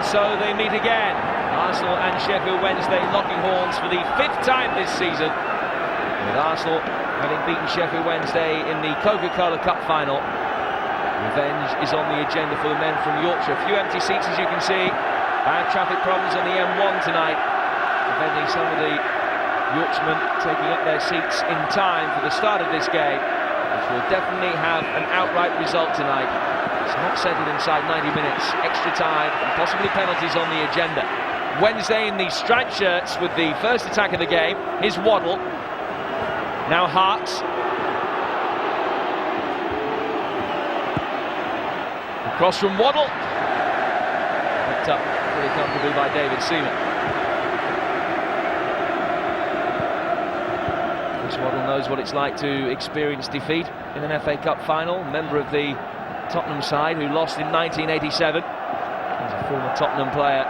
And so they meet again. Arsenal and Sheffield Wednesday locking horns for the 5th time this season, with Arsenal having beaten Sheffield Wednesday in the Coca-Cola Cup final. Revenge is on the agenda for the men from Yorkshire. A few empty seats, as you can see. Bad traffic problems on the M1 tonight, preventing some of the Yorkshiremen taking up their seats in time for the start of this game, which will definitely have an outright result tonight. It's not settled inside 90 minutes. Extra time and possibly penalties on the agenda. Wednesday in the striped shirts with the first attack of the game. Here's Waddle. Now Harts. Across from Waddle. Picked up pretty comfortably by David Seaman. Waddle knows what it's like to experience defeat in an FA Cup final. Member of the Tottenham side who lost in 1987. He's a former Tottenham player.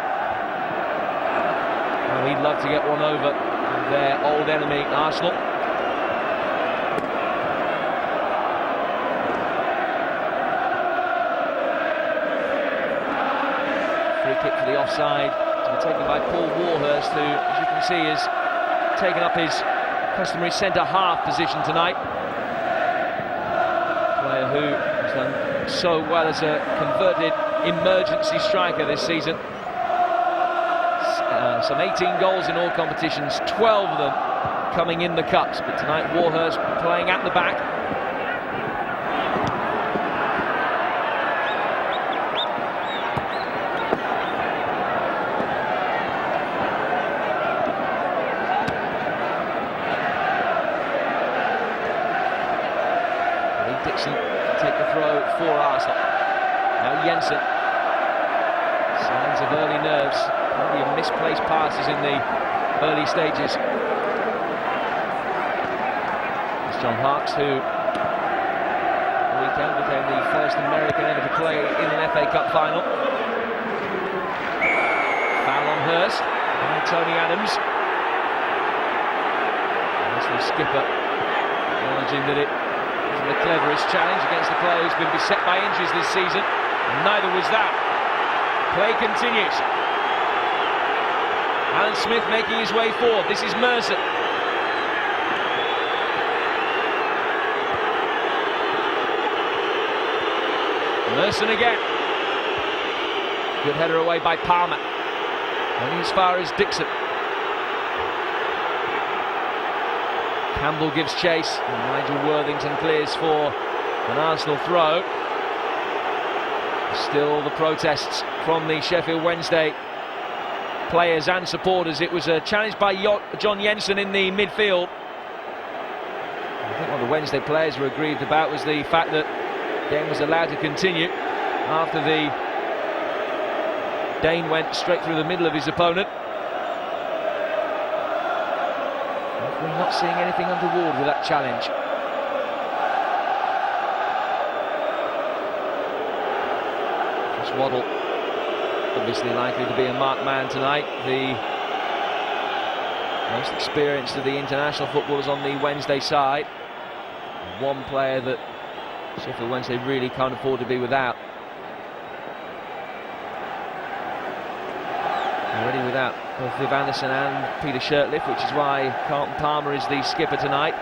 Well, he'd love to get one over their old enemy, Arsenal. Free kick for the offside to be taken by Paul Warhurst, who, as you can see, has taken up his customary centre-half position tonight. Player who has done so well as a converted emergency striker this season. Some 18 goals in all competitions, 12 of them coming in the cups, but tonight Warhurst playing at the back. Dixon take the throw for Arsenal. Now Jensen. Signs of early nerves. Plenty of misplaced passes in the early stages. It's John Harks, who the weekend became the first American ever to play in an FA Cup final. Foul on Hurst and Tony Adams. Arsenal skipper acknowledging that it the cleverest challenge against the player who's been beset by injuries this season. Neither was that. Play continues. Alan Smith making his way forward. This is Mercer. Merson again. Good header away by Palmer. Only as far as Dixon. Campbell gives chase, and Nigel Worthington clears for an Arsenal throw. Still the protests from the Sheffield Wednesday players and supporters. It was a challenge by John Jensen in the midfield. I think what the Wednesday players were aggrieved about was the fact that the game was allowed to continue after the Dane went straight through the middle of his opponent. We're not seeing anything untoward with that challenge. Chris Waddle, obviously likely to be a marked man tonight. The most experienced of the international footballers on the Wednesday side. One player that Sheffield Wednesday really can't afford to be without. Already without both Viv Anderson and Peter Shirtliff, which is why Carlton Palmer is the skipper tonight.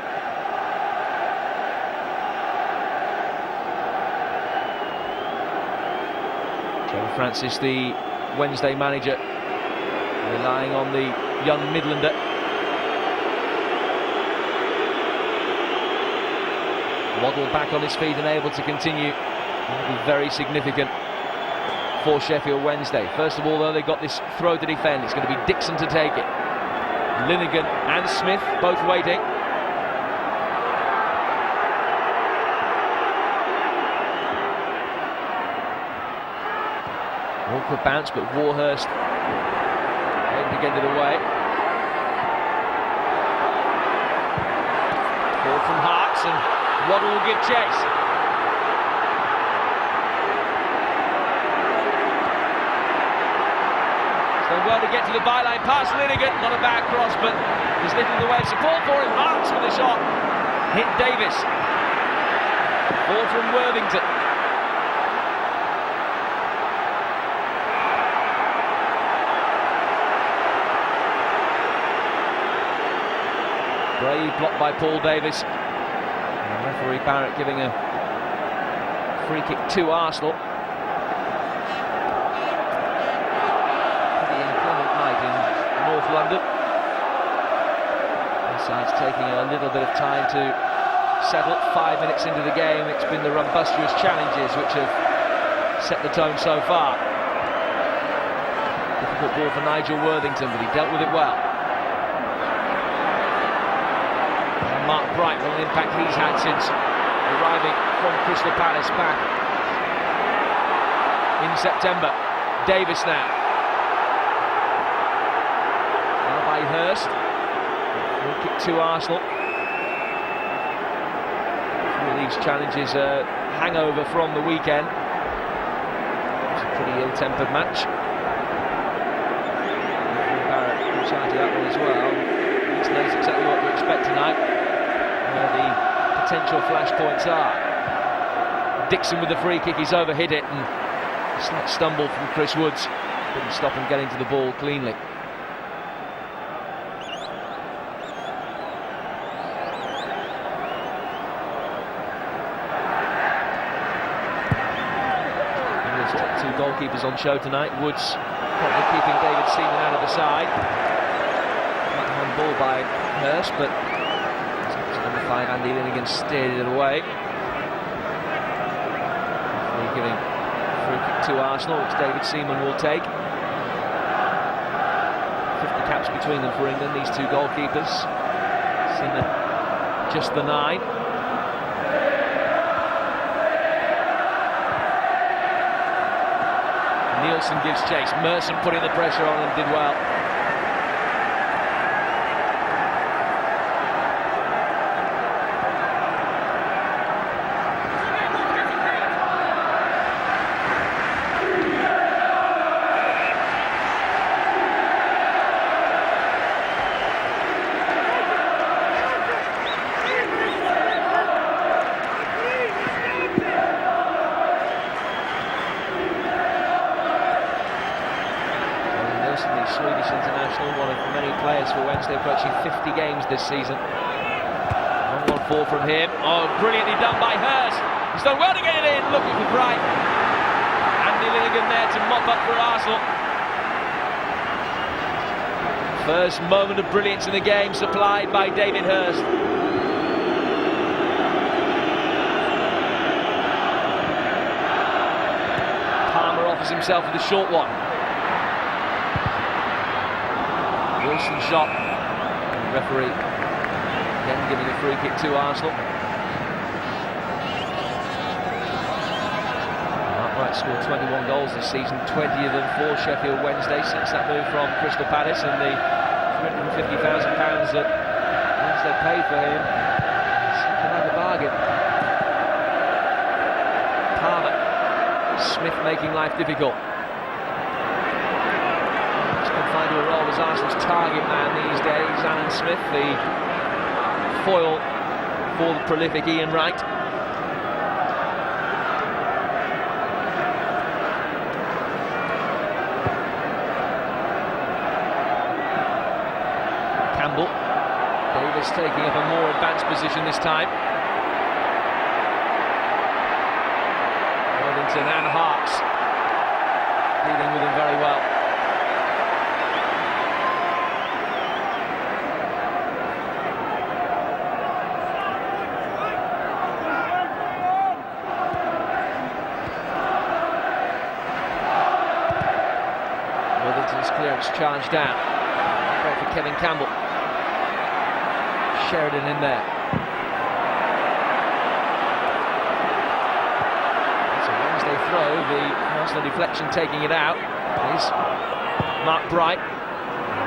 Trevor Francis, the Wednesday manager, relying on the young Midlander. Waddle back on his feet and able to continue. That will be very significant for Sheffield Wednesday. First of all, though, they got this throw to defend. It's going to be Dixon to take it. Linegan and Smith both waiting. Awkward bounce, but Warhurst able to get it away. Ball from Harts, and Waddle will give chase. Well to get to the byline, past Linegan, not a bad cross, but there's little in the way of support for him. Harts with a shot, hit Davis. Ball from Worthington. Brave block by Paul Davis. And referee Barrett giving a free kick to Arsenal. Pretty inclement night in North London. The side's taking a little bit of time to settle. 5 minutes into the game, it's been the rumbustious challenges which have set the tone so far. Difficult ball for Nigel Worthington, but he dealt with it well. And Mark Bright, what an impact he's had since arriving from Crystal Palace back in September. Davis now. Now by Hurst. Free kick to Arsenal. These challenges a hangover from the weekend. It's a pretty ill-tempered match. Barrett shouted out as well. He knows exactly what to expect tonight, where the potential flashpoints are. Dixon with the free kick, he's overhit it, and a slight stumble from Chris Woods didn't stop him getting to the ball cleanly. Two goalkeepers on show tonight. Woods probably keeping David Seaman out of the side. Backhand ball by Hurst, but number 5 Andy Linnigan steered it away. We're giving a free kick to Arsenal, which David Seaman will take. 50 caps between them for England, these two goalkeepers. Seaman just the 9. Nielsen gives chase. Merson putting the pressure on and did well. Swedish international, one of many players for Wednesday, approaching 50 games this season. 1-1-4 from him. Oh, brilliantly done by Hurst. He's done well to get it in, looking for Bright. Andy Linnigan there to mop up for Arsenal. First moment of brilliance in the game supplied by David Hurst. Palmer offers himself with a short one. Wilson shot. And referee again giving a free kick to Arsenal. Mark Bright scored 21 goals this season, 20 of them for Sheffield Wednesday since that move from Crystal Palace, and the £350,000 that Wednesday paid for him seemed like a bargain. Palmer, Smith making life difficult. Confined to a role as Arsenal's target man these days, Alan Smith, the foil for the prolific Ian Wright. Campbell, Davis taking up a more advanced position this time. Worthington and Harks dealing with him very well. Clearance charged down. Great for Kevin Campbell. Sheridan in there. It's a Wednesday throw. The Arsenal deflection taking it out is Mark Bright.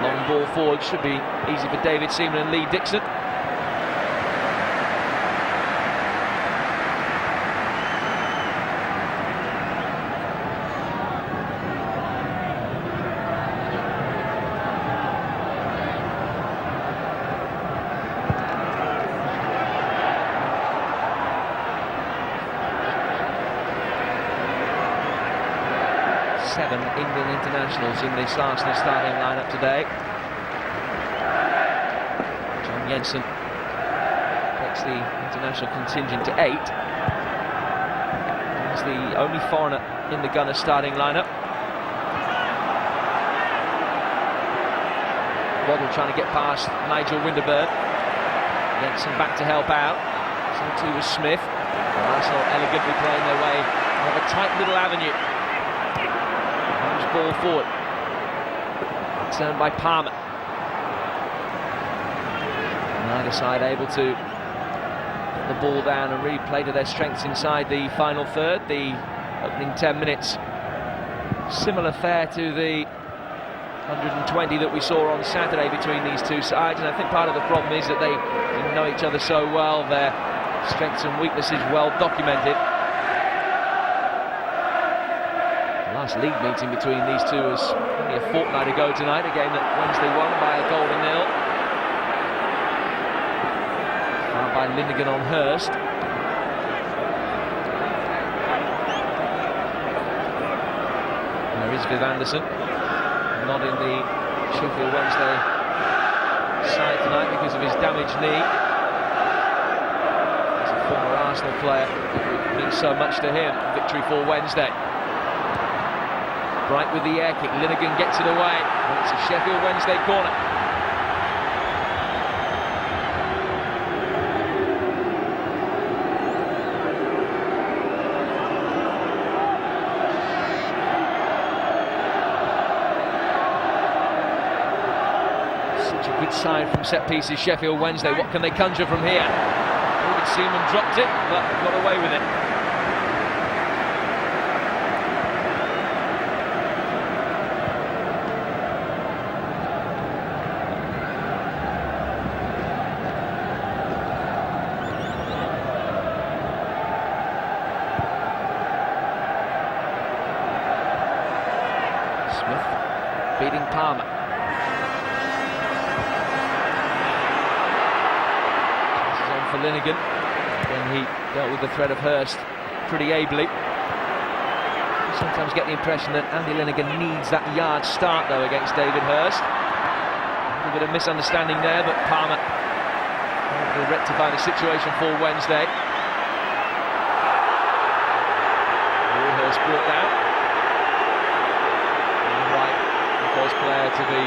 Long ball forward should be easy for David Seaman and Lee Dixon. Seven England internationals in this Arsenal starting lineup today. John Jensen takes the international contingent to 8. He's the only foreigner in the Gunners starting lineup. Waddle trying to get past Nigel Winterburn. Jensen back to help out. So too was Smith. Arsenal elegantly playing their way out of a tight little avenue. Comes ball forward. Turned by Palmer. Neither side able to put the ball down and really play to their strengths inside the final third. The opening 10 minutes, similar fare to the 120 that we saw on Saturday between these two sides, and I think part of the problem is that they didn't know each other so well, their strengths and weaknesses well documented. The last league meeting between these two was only a fortnight ago tonight, a game that Wednesday won by a goal to nil. Fouled by Linnigan on Hurst. There is Viv Anderson. Not in the Sheffield Wednesday side tonight because of his damaged knee. As a former Arsenal player, it means so much to him. Victory for Wednesday. Bright with the air kick, Linnigan gets it away. It's a Sheffield Wednesday corner. Good side from set pieces, Sheffield Wednesday. What can they conjure from here? David Seaman dropped it, but got away with it. Smith beating Palmer. For Linnigan, then he dealt with the threat of Hurst pretty ably. You sometimes get the impression that Andy Linnigan needs that yard start though against David Hurst. A little bit of misunderstanding there, but Palmer will rectify the situation for Wednesday. Hurst brought down. And White, the first player to be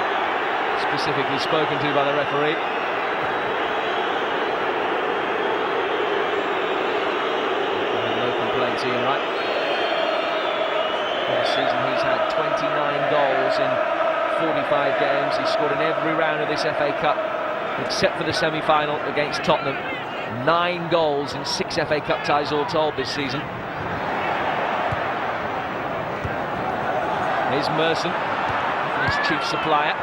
specifically spoken to by the referee. Ian Wright. This season he's had 29 goals in 45 games. He's scored in every round of this FA Cup except for the semi-final against Tottenham. 9 goals in 6 FA Cup ties all told this season. Here's Merson, his chief supplier.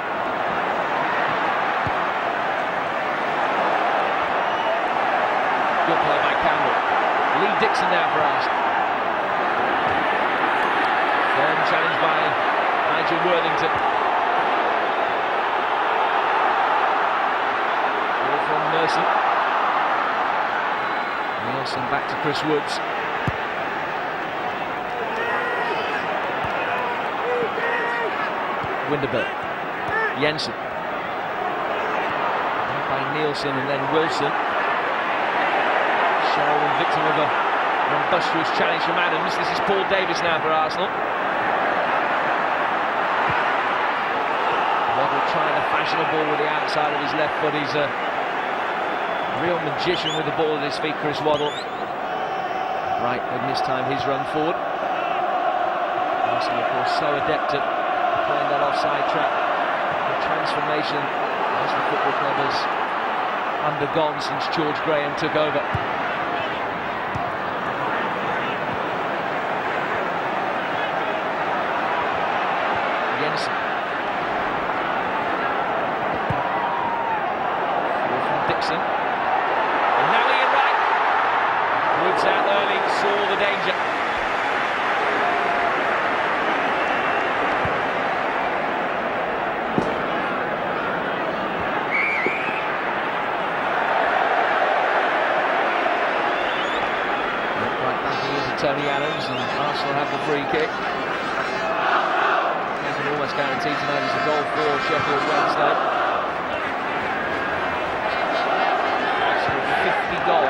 Good play by Campbell. Lee Dixon now for Arsenal. Firm challenge by Nigel Worthington. Ball from Merson. Nielsen back to Chris Woods. Winterburn. Jensen. By Nielsen and then Wilson. Sherwin victim of a rumbustious challenge from Adams. This is Paul Davis now for Arsenal. Waddle trying to fashion a ball with the outside of his left foot. He's a real magician with the ball at his feet, Chris Waddle. Right, had mistimed his run forward. Arsenal, of course, so adept at playing that offside trap. The transformation as the football club has undergone since George Graham took over. Jensen. Ball from Dixon. And now Ian Wright. Woods out early, saw the danger. Tony Adams, and Arsenal have the free kick. You can almost guarantee tonight is a goal for Sheffield Wednesday. Arsenal 50 goals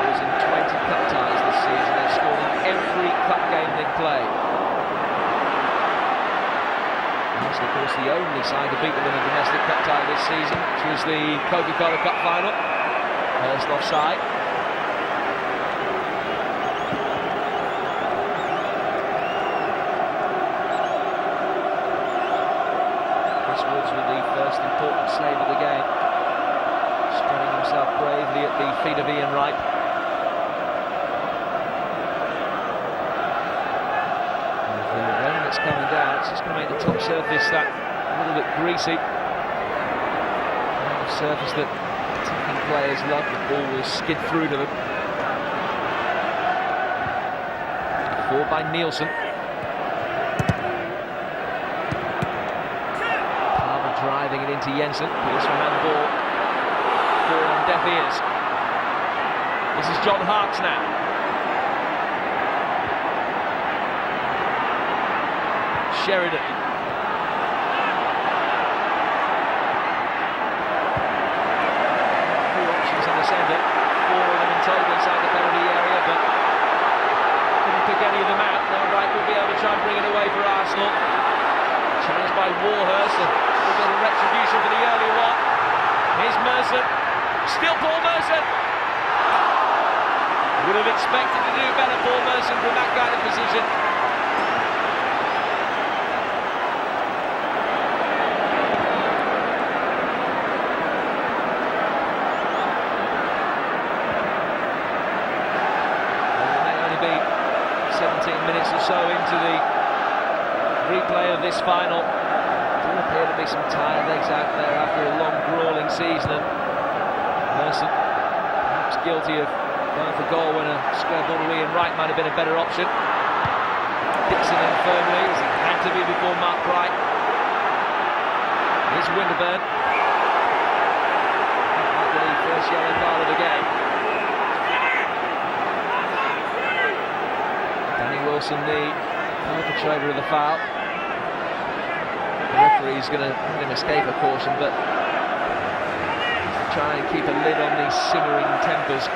Arsenal, of course, the only side to beat them in a domestic cup tie this season, which was the Coca-Cola Cup final. First offside. Chris Woods with the first important save of the game, spreading himself bravely at the feet of Ian Wright. Coming down, it's just going to make the top surface that a little bit greasy. The surface that attacking players love, the ball will skid through to them. Forward by Nielsen. Palmer driving it into Jensen. Here's from handball. Ball on deaf ears. This is John Harkes now. Sheridan. Two options in the centre, four of them in total inside the penalty area, but couldn't pick any of them out. Now Wright will be able to try and bring it away for Arsenal. Challenged by Warhurst, a little bit of retribution for the early one. Here's Merson, still Paul Merson. Would have expected to do better, Paul Merson, from that kind of position. Minutes or so into the replay of this final. There appear to be some tired legs out there after a long gruelling season, and Merson perhaps guilty of going for goal when a square ball to Ian Wright might have been a better option. Dixon in firmly, as it had to be before Mark Bright. Here's Winterburn. Might be the first yellow card of the game. Wilson, the perpetrator of the foul. The referee's going to let him escape a caution, but to try and keep a lid on these simmering tempers.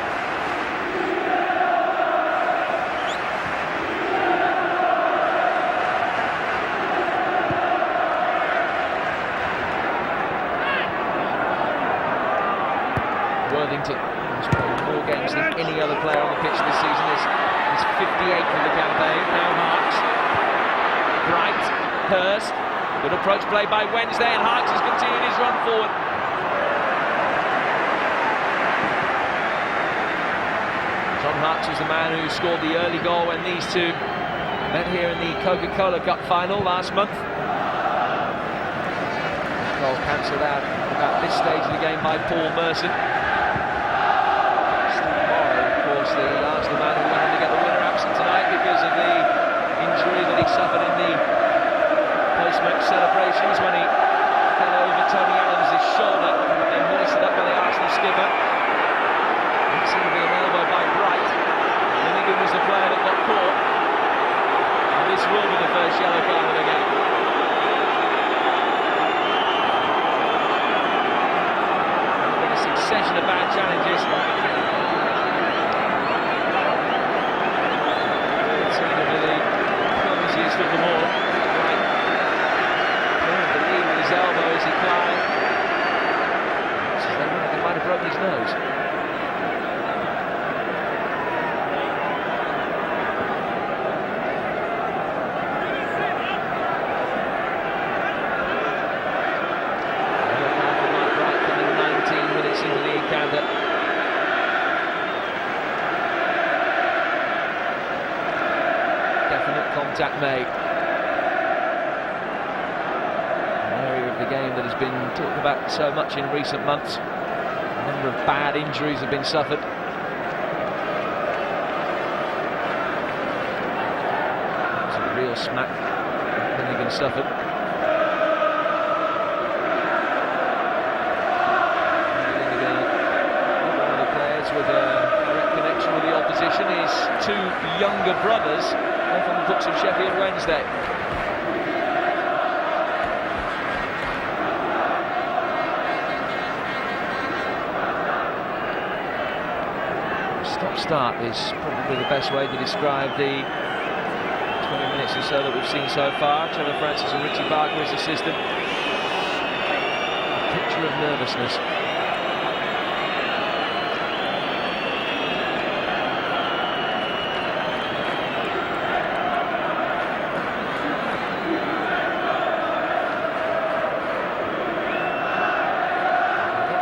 Worthington has played more games than any other player on the pitch this season. He's 58th of the campaign. Now Harkes. Bright. Hurst. Good approach play by Wednesday, and Harkes has continued his run forward. John Harkes was the man who scored the early goal when these two met here in the Coca-Cola Cup final last month. Goal cancelled out about this stage of the game by Paul Merson. The Arsenal man who went on to get the winner absent tonight because of the injury that he suffered in the post-match celebrations when he fell over Tony Adams' shoulder and hoisted up by the Arsenal skipper. It seemed to be an elbow by Bright. Linnigan was the player that got caught, and this will be the first yellow card of the game. There's been a succession of bad challenges. Of them all. Right. Pulling the lead with his elbow as he climbed. So he might have broken his nose. Right, coming 19 minutes into the encounter. Definite contact made. An area of the game that has been talked about so much in recent months. A number of bad injuries have been suffered. It's a real smack that Linnigan suffered. Linnigan, one of the players with a direct connection with the opposition, his two younger brothers from the books of Sheffield Wednesday. Stop-start is probably the best way to describe the 20 minutes or so that we've seen so far. Trevor Francis and Richie Barker as assistant. A picture of nervousness.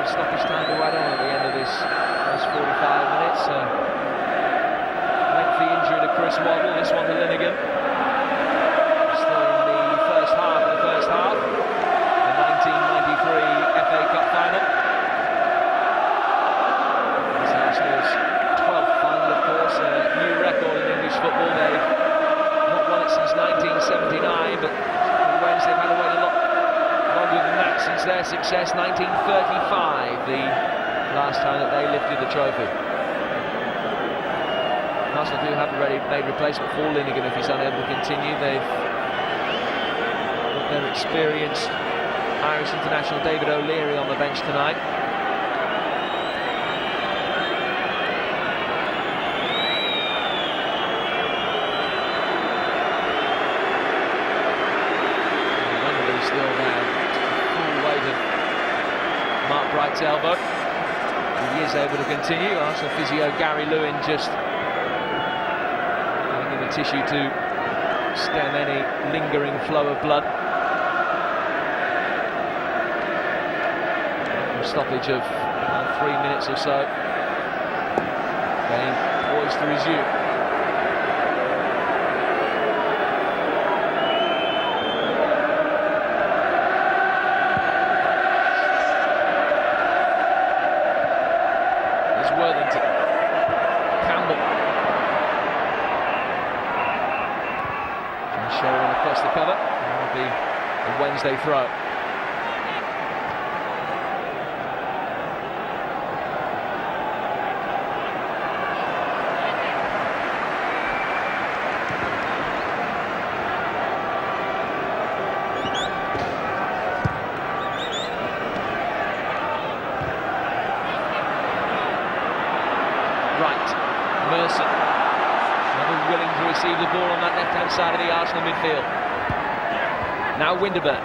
Stoppage time to add on at the end of this first 45 minutes. Lengthy injury to Chris Waddle, this one to Linnigan. Still in the first half of the first half. The 1993 FA Cup final. It's Arsenal's 12th final, of course, a new record in English football. They've not won it since 1979, but Wednesday they've had to wait a lot longer than that since their success. 1935, the last time that they lifted the trophy. Arsenal do have a ready-made replacement for Linnigan if he's unable to continue. They've got their experienced Irish international David O'Leary on the bench tonight. Wembley's still there. Full weight of Mark Bright's elbow. He is able to continue. Arsenal physio Gary Lewin just giving him the tissue to stem any lingering flow of blood. A stoppage of 3 minutes or so. Game poised to resume. Across the cover, and it'll be a Wednesday throw. Right, Mercer. Never willing to receive the ball on that left-hand side of the Arsenal midfield. Now Winterburn.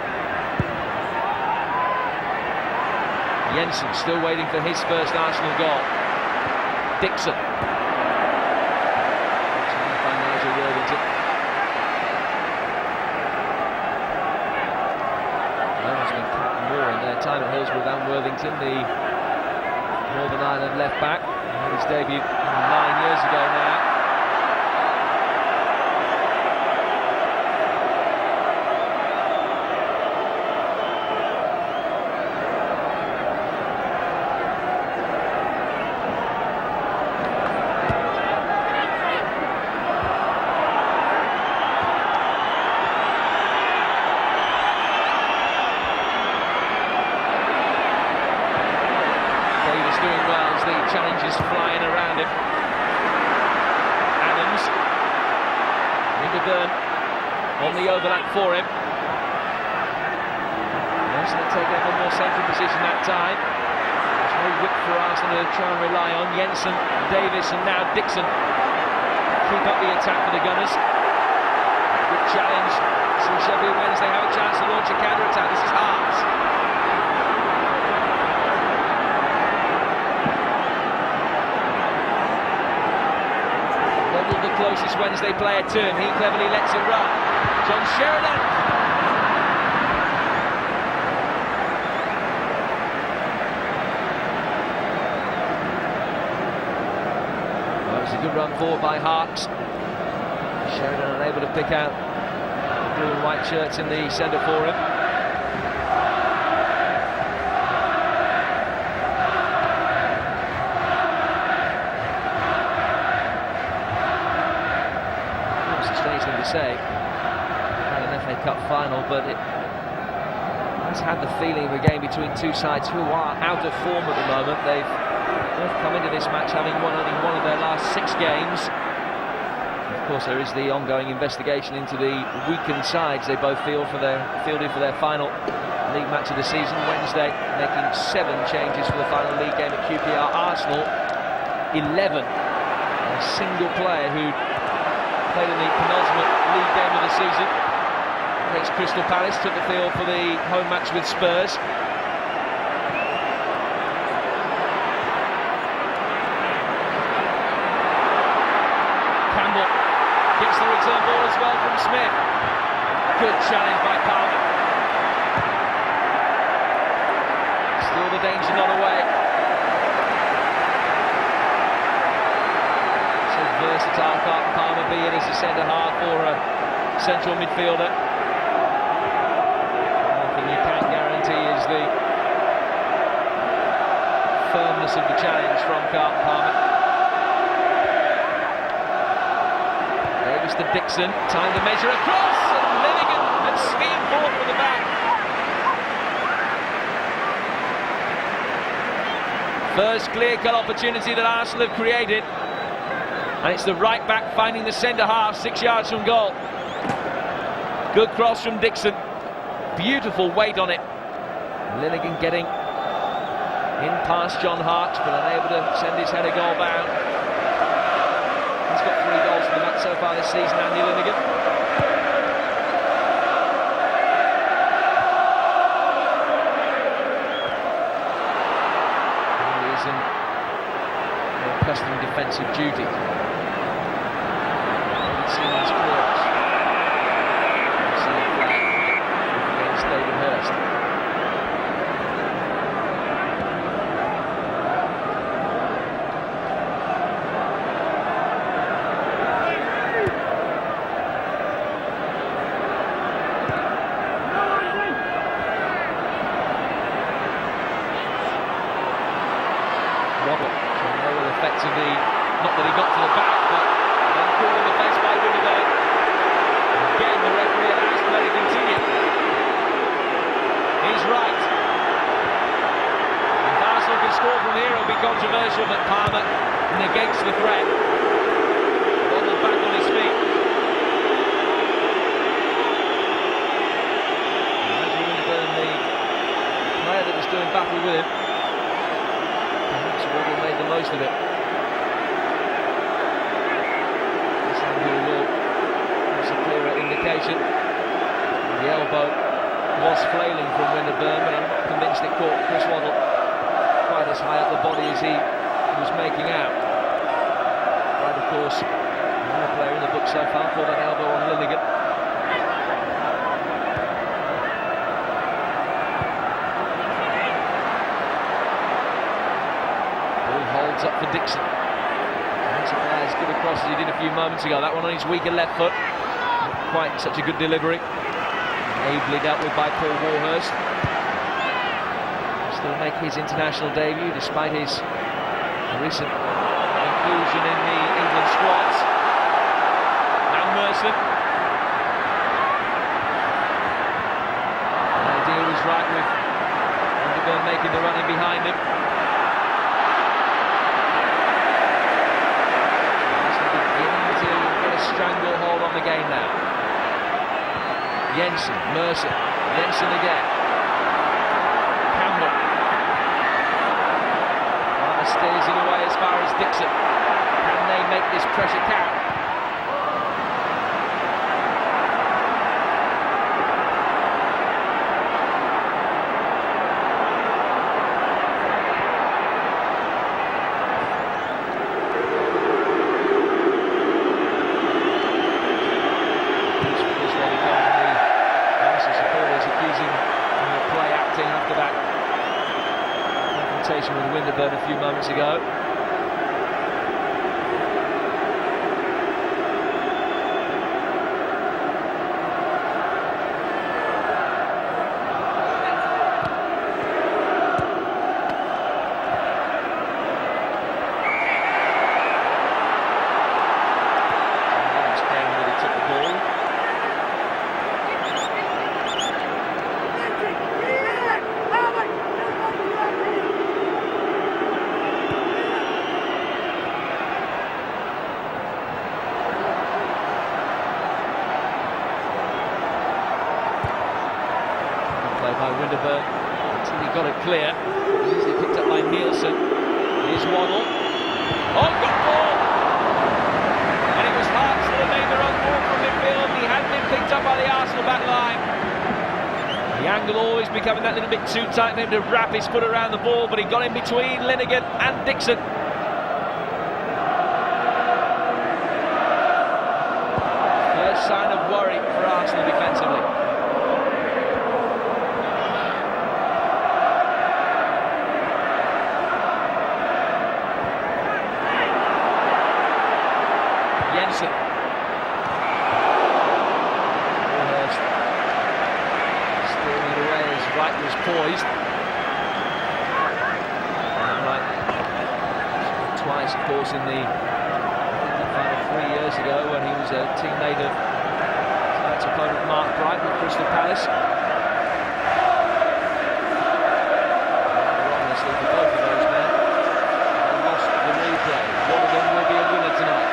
Jensen still waiting for his first Arsenal goal. Dixon. By Nigel Worthington. There's been more in their time at Hillsborough than Worthington, the Northern Ireland left back. His debut 9 years ago now. Doing well as the challenge is flying around him. Adams. Winterburn on the overlap for him. Arsenal taking up a more central position that time. There's no width for Arsenal to try and rely on. Jensen, Davis and now Dixon keep up the attack for the Gunners. Good challenge. So Sheffield Wednesday have a chance to launch a counter-attack. This is Harps. The closest Wednesday player to him, he cleverly lets it run. John Sheridan. Well, it was a good run forward by Harps. Sheridan unable to pick out the blue and white shirts in the centre for him. To say, had an FA Cup final, but it has had the feeling of a game between two sides who are out of form at the moment. They've both come into this match having won only one of their last 6 games. Of course, there is the ongoing investigation into the weakened sides they both fielded for their final league match of the season. Wednesday making 7 changes for the final league game at QPR. Arsenal 11. A single player who played in the penultimate league game of the season against Crystal Palace, took the field for the home match with Spurs. Campbell gets the return ball as well from Smith. Good challenge by Palmer. Still the danger not away. So versatile can't Palmer be in as a centre half or a central midfielder. One thing you can't guarantee is the firmness of the challenge from Carlton Palmer. Davis to Dixon, time to measure across, and Linnigan had steamed forward from the back. First clear-cut opportunity that Arsenal have created, and it's the right back finding the centre half 6 yards from goal. Good cross from Dixon, beautiful weight on it. Linnigan getting in past John Hart, but unable to send his header goal bound. He's got 3 goals for the match so far this season, Andy Linnigan. He is in more accustomed defensive duty. Seaman's clearance. Against David Hurst. Waddle, so no ill effects of the, not that he got to the back, but then caught in the face by Winterberg. Again, the referee allows to let it continue. He's right. If Arsenal can score from here, it'll be controversial, but Palmer negates the threat. Waddle back on his feet. Imagine Winterberg, the player that was doing battle with him. Waddle made the most of it. This angle will give a clearer indication. The elbow was flailing from Winterburn, but I'm not convinced it caught Chris Waddle quite as high up the body as he was making out. Right, of course, no player in the book so far for that elbow on Linnigan. Holds up for Dixon. That's as good a cross as he did a few moments ago. That one on his weaker left foot. Not quite such a good delivery. Ably dealt with by Paul Warhurst. Still make his international debut despite his recent inclusion in the England squads. Now Merson. The idea was right with Winterburn making the running behind him. Stranglehold on the game now. Jensen, Mercer, Jensen again. Campbell. Steers it away as far as Dixon. Can they make this pressure count? After that confrontation with Winterburn a few moments ago. That he took the ball. By Winterburn until he got it clear. Easily picked up by Nielsen. Here's Waddle. Oh, got ball! And it was Hart that made the run. ball from midfield. He had been picked up by the Arsenal back line. The angle always becoming that little bit too tight for him to wrap his foot around the ball, but he got in between Linegan and Dixon. First sign of worry for Arsenal defensively. Jensen. Steering it away as Wright was poised. Right. Twice, of course, in the final 3 years ago when he was a teammate of his opponent Mark Bright with Crystal Palace. Honestly, for both of those men, they lost the replay. One of them will be a winner tonight.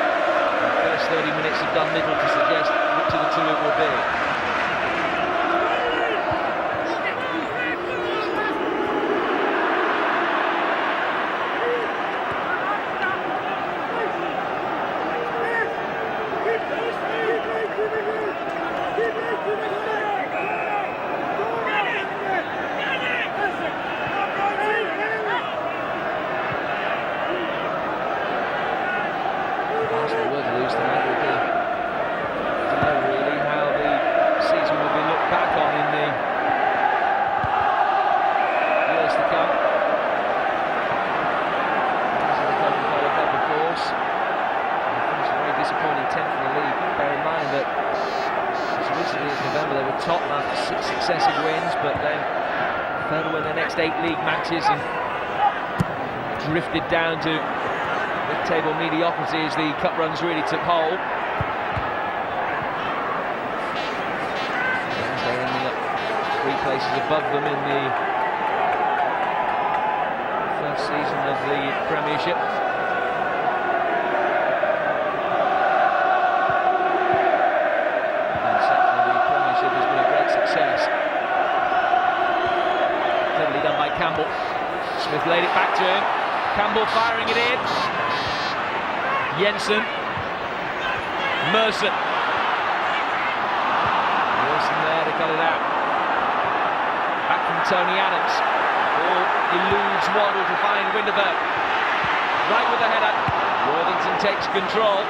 The first 30 minutes have done little to suggest which of the two it will be. Top after 6 successive wins, but then failed to win their next 8 league matches and drifted down to mid-table mediocrity as the cup runs really took hold. They're ending up 3 places above them in the first season of the Premiership. Cleverly done by Campbell. Smith laid it back to him. Campbell firing it in. Jensen. Merson. Wilson there to cut it out. Back from Tony Adams. Ball eludes Waddle to find Winterberg. Right with the header. Worthington takes control.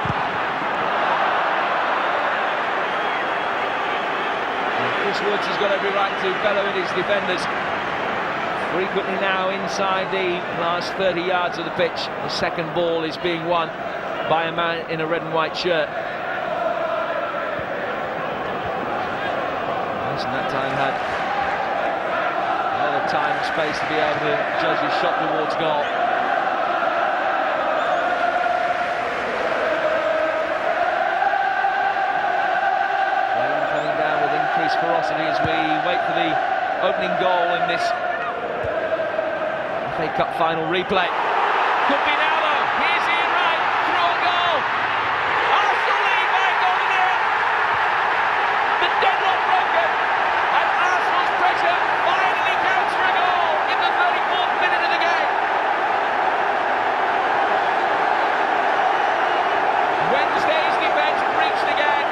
Chris Woods has got every right to bellow at his defenders. Frequently now inside the last 30 yards of the pitch, the second ball is being won by a man in a red and white shirt. Wilson that time had a lot of time and space to be able to judge his shot towards goal. Ferocity as we wait for the opening goal in this FA Cup final replay. Could be now though. Here's Ian Wright through a goal. Arsenal lead by a goal in it. The deadlock broken, and Arsenal's pressure finally counts for a goal in the 34th minute of the game. Wednesday's defence breached again.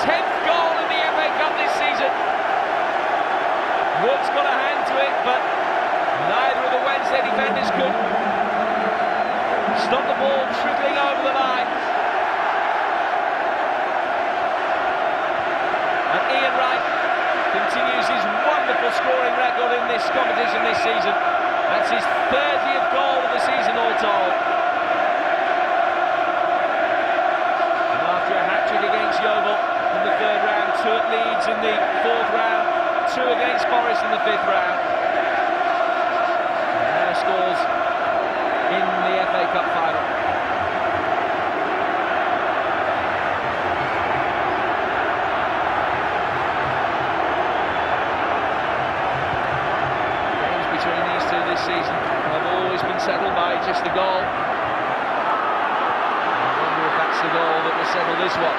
10th goal in the FA Cup this season. Woods got a hand to it, but neither of the Wednesday defenders could stop the ball trickling over the line. And Ian Wright continues his wonderful scoring record in this competition this season. That's his 30th goal of the season all told. And after a hat-trick against Yeovil in the 3rd round, 2 at Leeds in the 4th round, 2 against Forest in the 5th round. And now scores in the FA Cup final. Games between these two this season have always been settled by just a goal. I wonder if that's the goal that will settle this one.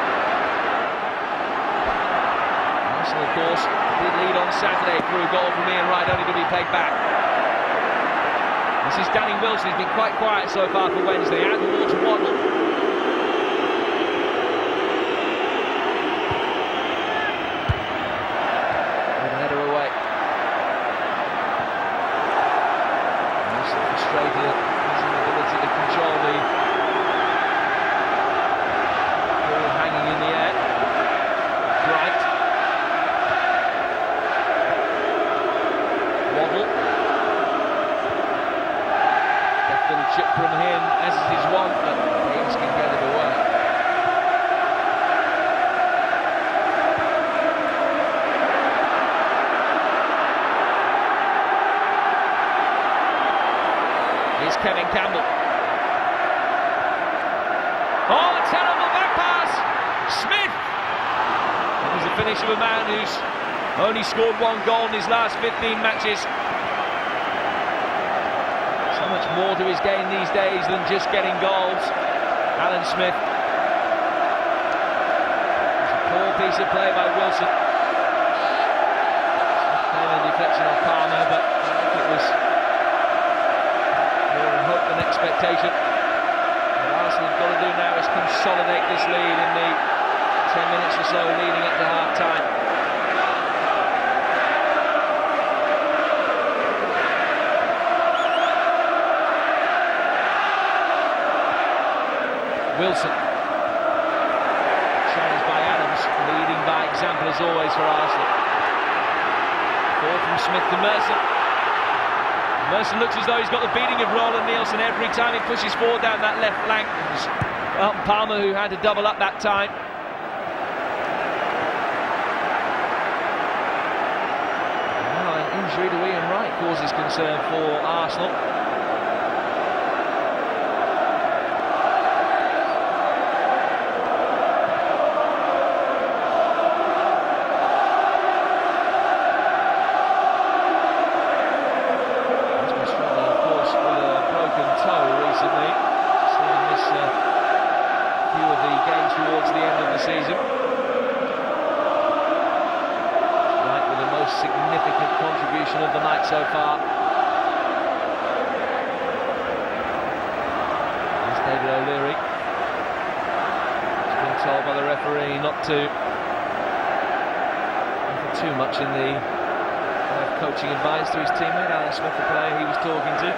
Arsenal, of course, did lead on Saturday through a goal from Ian Wright, only to be paid back. This is Danny Wilson. He's been quite quiet so far for Wednesday. Out towards Waddle. is Kevin Campbell. Oh, a terrible back pass! Smith! It was the finish of a man who's only scored 1 goal in his last 15 matches. So much more to his game these days than just getting goals. Alan Smith. It's a poor piece of play by Wilson. A deflection on Palmer, but I think it was more in hope than expectation. What Arsenal have got to do now is consolidate this lead in the 10 minutes or so leading up to half-time. Wilson. Challenged by Adams, leading by example as always for Arsenal. Ball from Smith to Merson. Merson looks as though he's got the beating of Roland Nielsen every time he pushes forward down that left flank. Well, Palmer, who had to double up that time. Well, an injury to Ian Wright causes concern for Arsenal. Towards the end of the season. Right, with the most significant contribution of the night so far. There's David O'Leary. He's been told by the referee not to offer too much in the coaching advice to his teammate Alan Smith, the player he was talking to.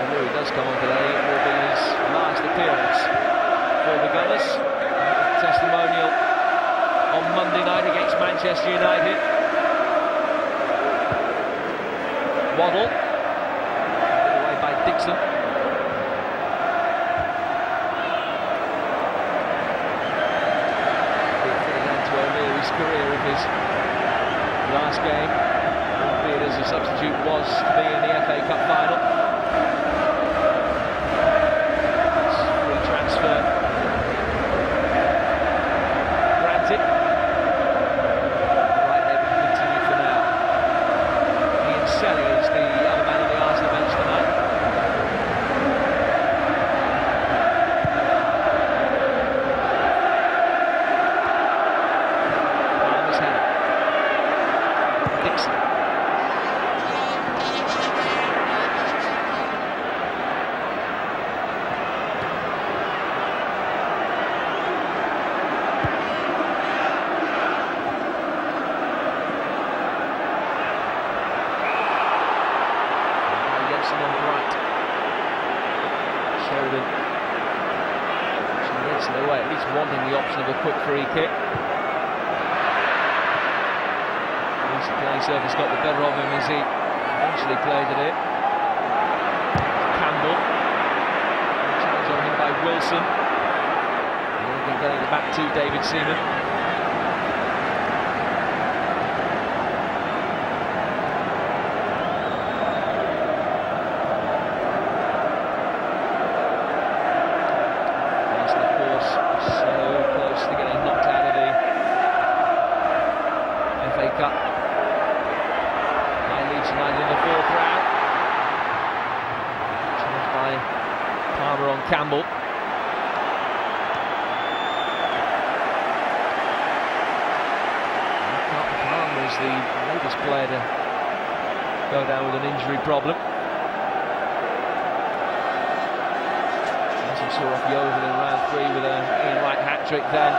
O'Leary does come on today. It will be his last appearance for the Gunners. Testimonial on Monday night against Manchester United. Waddle, put away by Dixon. Big end to O'Leary's career of his last game, albeit as a substitute, was to be in the FA Cup final. Granted. Right, they will continue for now. Ian Selly is the other man on the Arsenal bench tonight. Palmer's header. Dixon. Sheridan. She gets in the way, at least wanting the option of a quick free kick. At least the playing surface got the better of him as he eventually played it in. Campbell. Challenge on him by Wilson. And getting it back to David Seaman. Cup. By Leeds United in the 4th round. Challenged by Palmer on Campbell. Palmer is the latest player to go down with an injury problem. He saw off Yeovil in round 3 with an Ian Wright hat-trick then.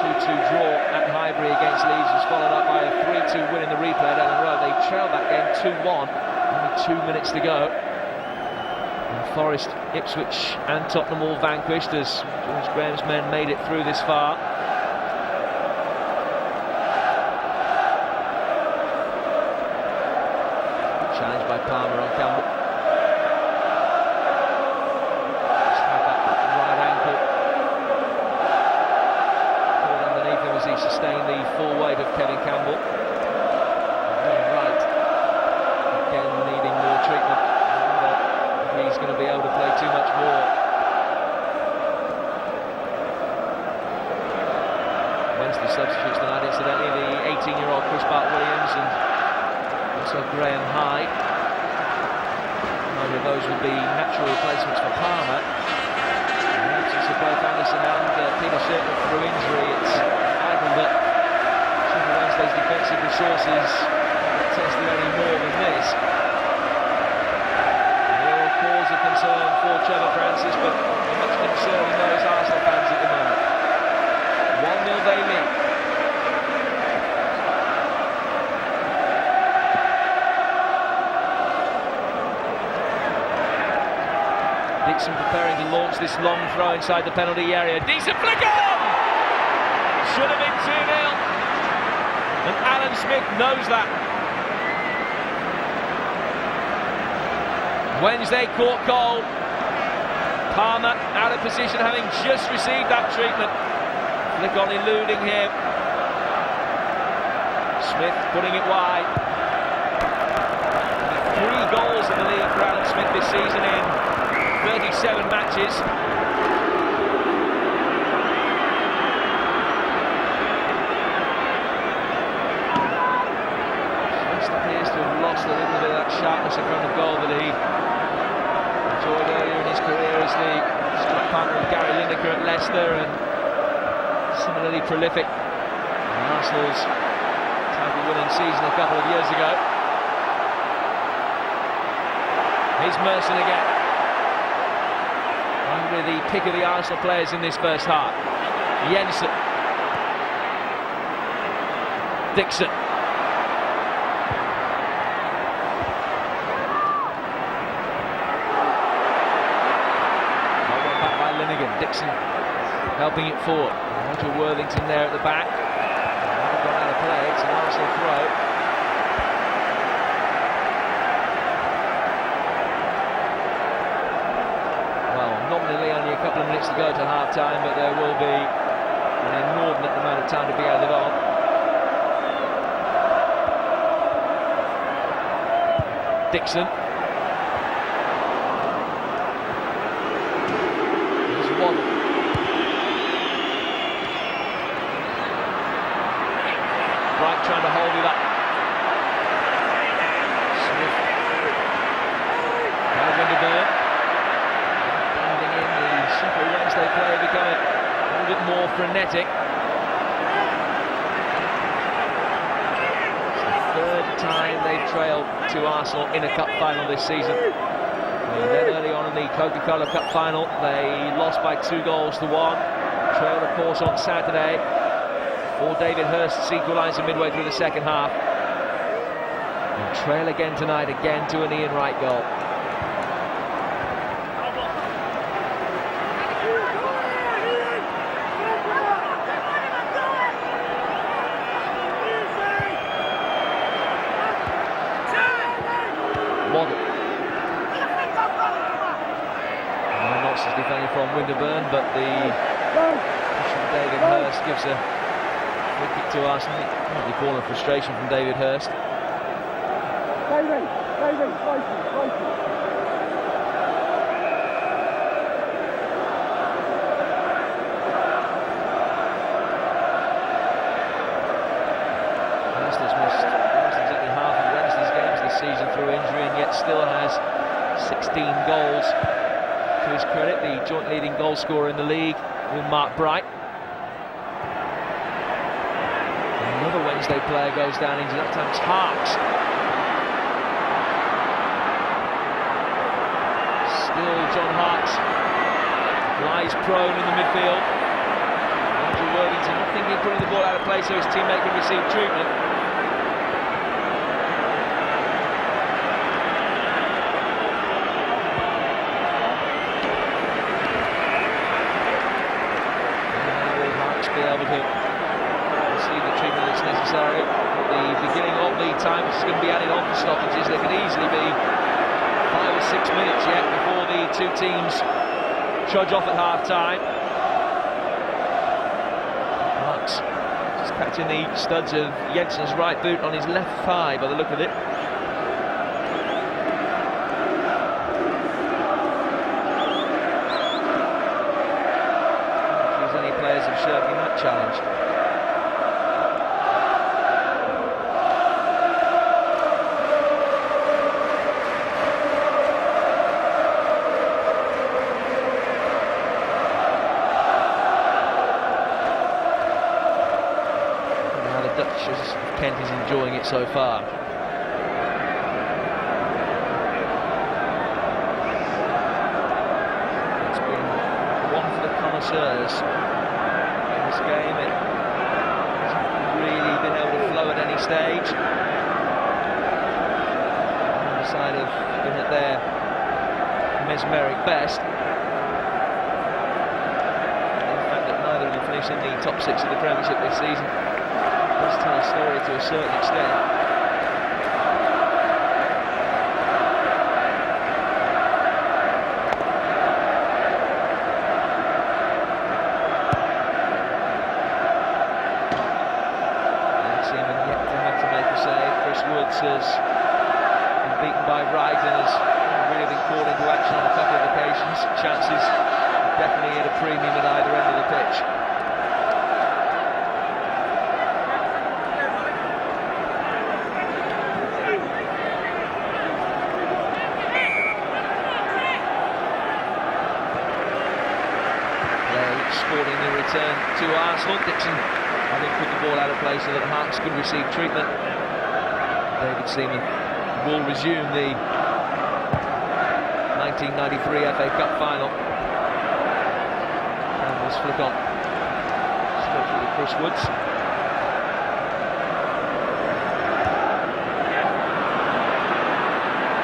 2-2 draw at Highbury against Leeds was followed up by a 3-2 win in the replay at Ellen Road. They trailed that game 2-1, only 2 minutes to go. And Forest, Ipswich and Tottenham all vanquished as George Graham's men made it through this far. Challenged by Palmer on Campbell. Sustained the full weight of Kevin Campbell. Right. Wednesday substitutes tonight, incidentally, the 18-year-old Chris Bart-Williams and also Graham Hyde. Neither of those would be natural replacements for Palmer. In the absence of both Anderson and Peter Sheffield through injury, it's vital that Sheffield Wednesday's defensive resources are tested any more than this. Real cause of concern for Trevor Francis, but much concern in those Arsenal fans at the moment. 1-0 they lead. Dixon preparing to launch this long throw inside the penalty area. Decent flick on! Should have been 2-0. And Alan Smith knows that. Wednesday caught goal. Palmer out of position, having just received that treatment. Flick on eluding him. Smith putting it wide. 3 goals in the league for Alan Smith this season in 37 matches. Just appears to have lost a little bit of that sharpness in front of goal that he enjoyed earlier in his career as the strike partner of Gary Lineker at Leicester, and similarly prolific in Arsenal's title-winning season a couple of years ago. Here's Merson again. Under the pick of the Arsenal players in this first half. Jensen. Dixon. Back by Linnigan. Dixon helping it forward. Roger Worthington there at the back. Gone out of play. It's an Arsenal throw. Nominally only a couple of minutes to go to half-time, but there will be an inordinate amount of time to be added on. Dixon. There's one. Bright trying to hold it up. Smith. Now Winterburn. Sheffield Wednesday player becoming a little bit more frenetic. It's the 3rd time they've trailed to Arsenal in a cup final this season. And then early on in the Coca-Cola Cup final, they lost by 2 goals to 1. Trailed, of course, on Saturday. For David Hurst's equaliser midway through the second half. And trail again tonight, again to an Ian Wright goal. Is defending from Winterburn, but the push from David Hurst gives a free kick to Arsenal. Probably call of frustration from David Hurst. Hurst has missed almost exactly half of Wednesday's games this season through injury, and yet still has 16 goals. To his credit, the joint leading goal scorer in the league with Mark Bright. Another Wednesday player goes down injured, that time it's Harks. Still John Harks lies prone in the midfield. Roger Worthington not thinking of putting the ball out of play so his teammate can receive treatment. Receive the treatment that's necessary. At the beginning of the time, which is going to be added on for stoppages, there could easily be 5 or 6 minutes yet before the 2 teams trudge off at half-time. Marks just catching the studs of Jensen's right boot on his left thigh by the look of it. If there's any players have shirking that challenge. pitch as Kent is enjoying it so far. It's been one for the connoisseurs in this game. It hasn't really been able to flow at any stage. Either side have been at their mesmeric best. In the top six of the Premiership this season does tell a story to a certain extent. Seaman yet to have to make a save. Chris Woods has been beaten by Wright and has really been called into action on a couple of occasions. Chances definitely at a premium at either end of the pitch. Scoring the return to Arsenal. Dixon, I think, put the ball out of play so that Harks could receive treatment. David Seaman will resume the 1993 FA Cup final. And this flick on straight through to Chris Woods.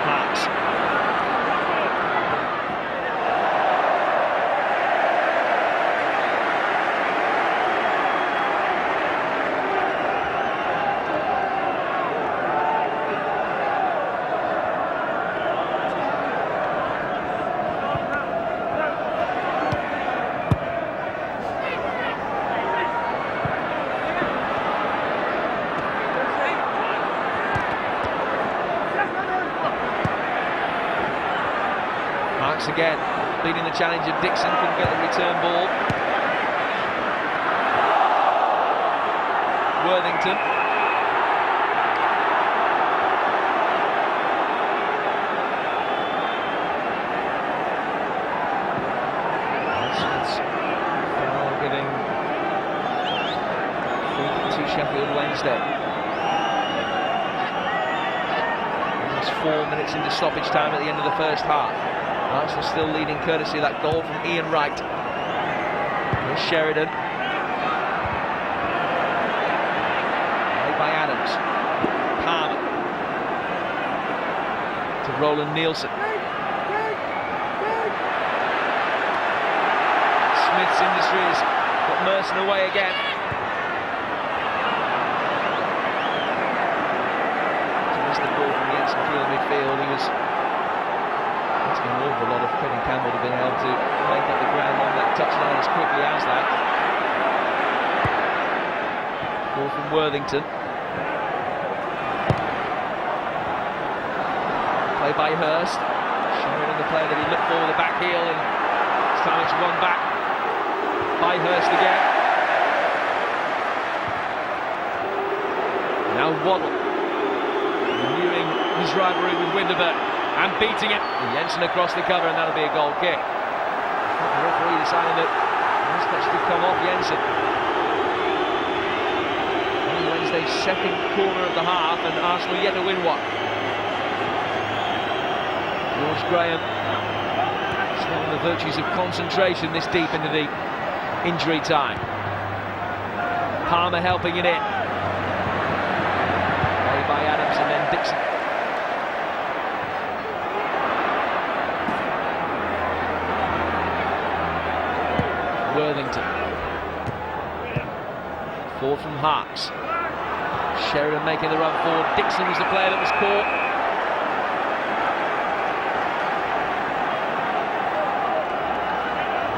Harks. Again, leading the challenge of Dixon, couldn't get the return ball. Worthington. Foul giving to Sheffield Wednesday. Almost 4 minutes into stoppage time at the end of the first half. Arsenal still leading courtesy of that goal from Ian Wright. Here's Sheridan. Played by Adams. Palmer. To Roland Nielsen. Smith's Industries got Merson away again. To miss the ball from Jensen through the midfield. He was an awful lot of Kevin Campbell to have been able to make up the ground on that touchline as quickly as that. Ball from Worthington. Play by Hurst. Showing the player that he looked for with the back heel, and this time it's run back by Hurst again. Now Waddle renewing his rivalry with Winterberg. And beating it, and Jensen across the cover, and that'll be a goal kick. The referee deciding that this touch could come off Jensen. Wednesday's second corner of the half, and Arsenal yet to win one. George Graham showing the virtues of concentration this deep into the injury time. Palmer helping it in. Played by Adams and then Dixon. Worthington. Forward from Harks. Sheridan making the run forward. Dixon was the player that was caught.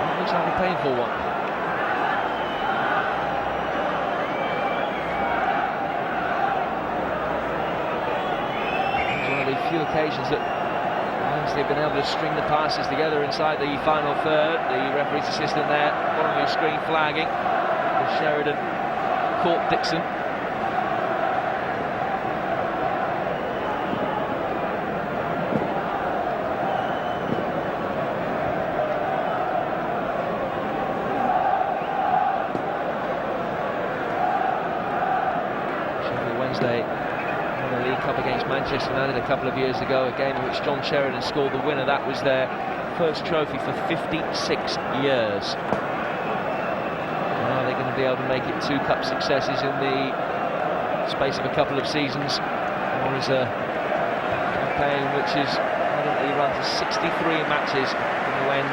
That looks like a painful one. It's one of the few occasions that they've been able to string the passes together inside the final third. The referee's assistant there, bottom of your screen, flagging. Sheridan caught Dixon. Wednesday in the League Cup against Manchester United a couple of years ago, a game in which John Sheridan scored the winner. That was their first trophy for 56 years. Are they going to be able to make it 2 cup successes in the space of a couple of seasons, or is a campaign which is evidently run to 63 matches in the end,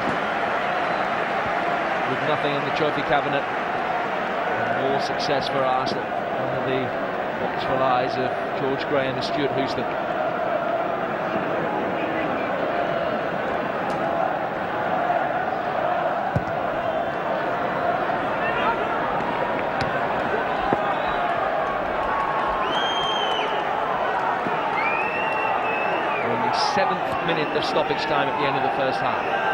with nothing in the trophy cabinet, and more success for Arsenal under the watchful eyes of George Graham and Stuart Houston. Only 7th minute of stoppage time at the end of the first half.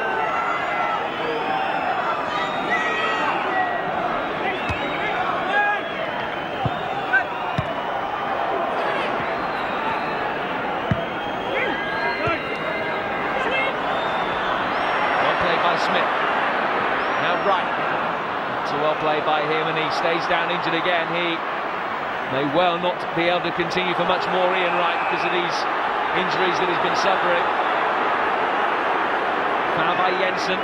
Well played by him, and he stays down injured again. He may well not be able to continue for much more, Ian Wright, because of these injuries that he's been suffering. Foul by Jensen.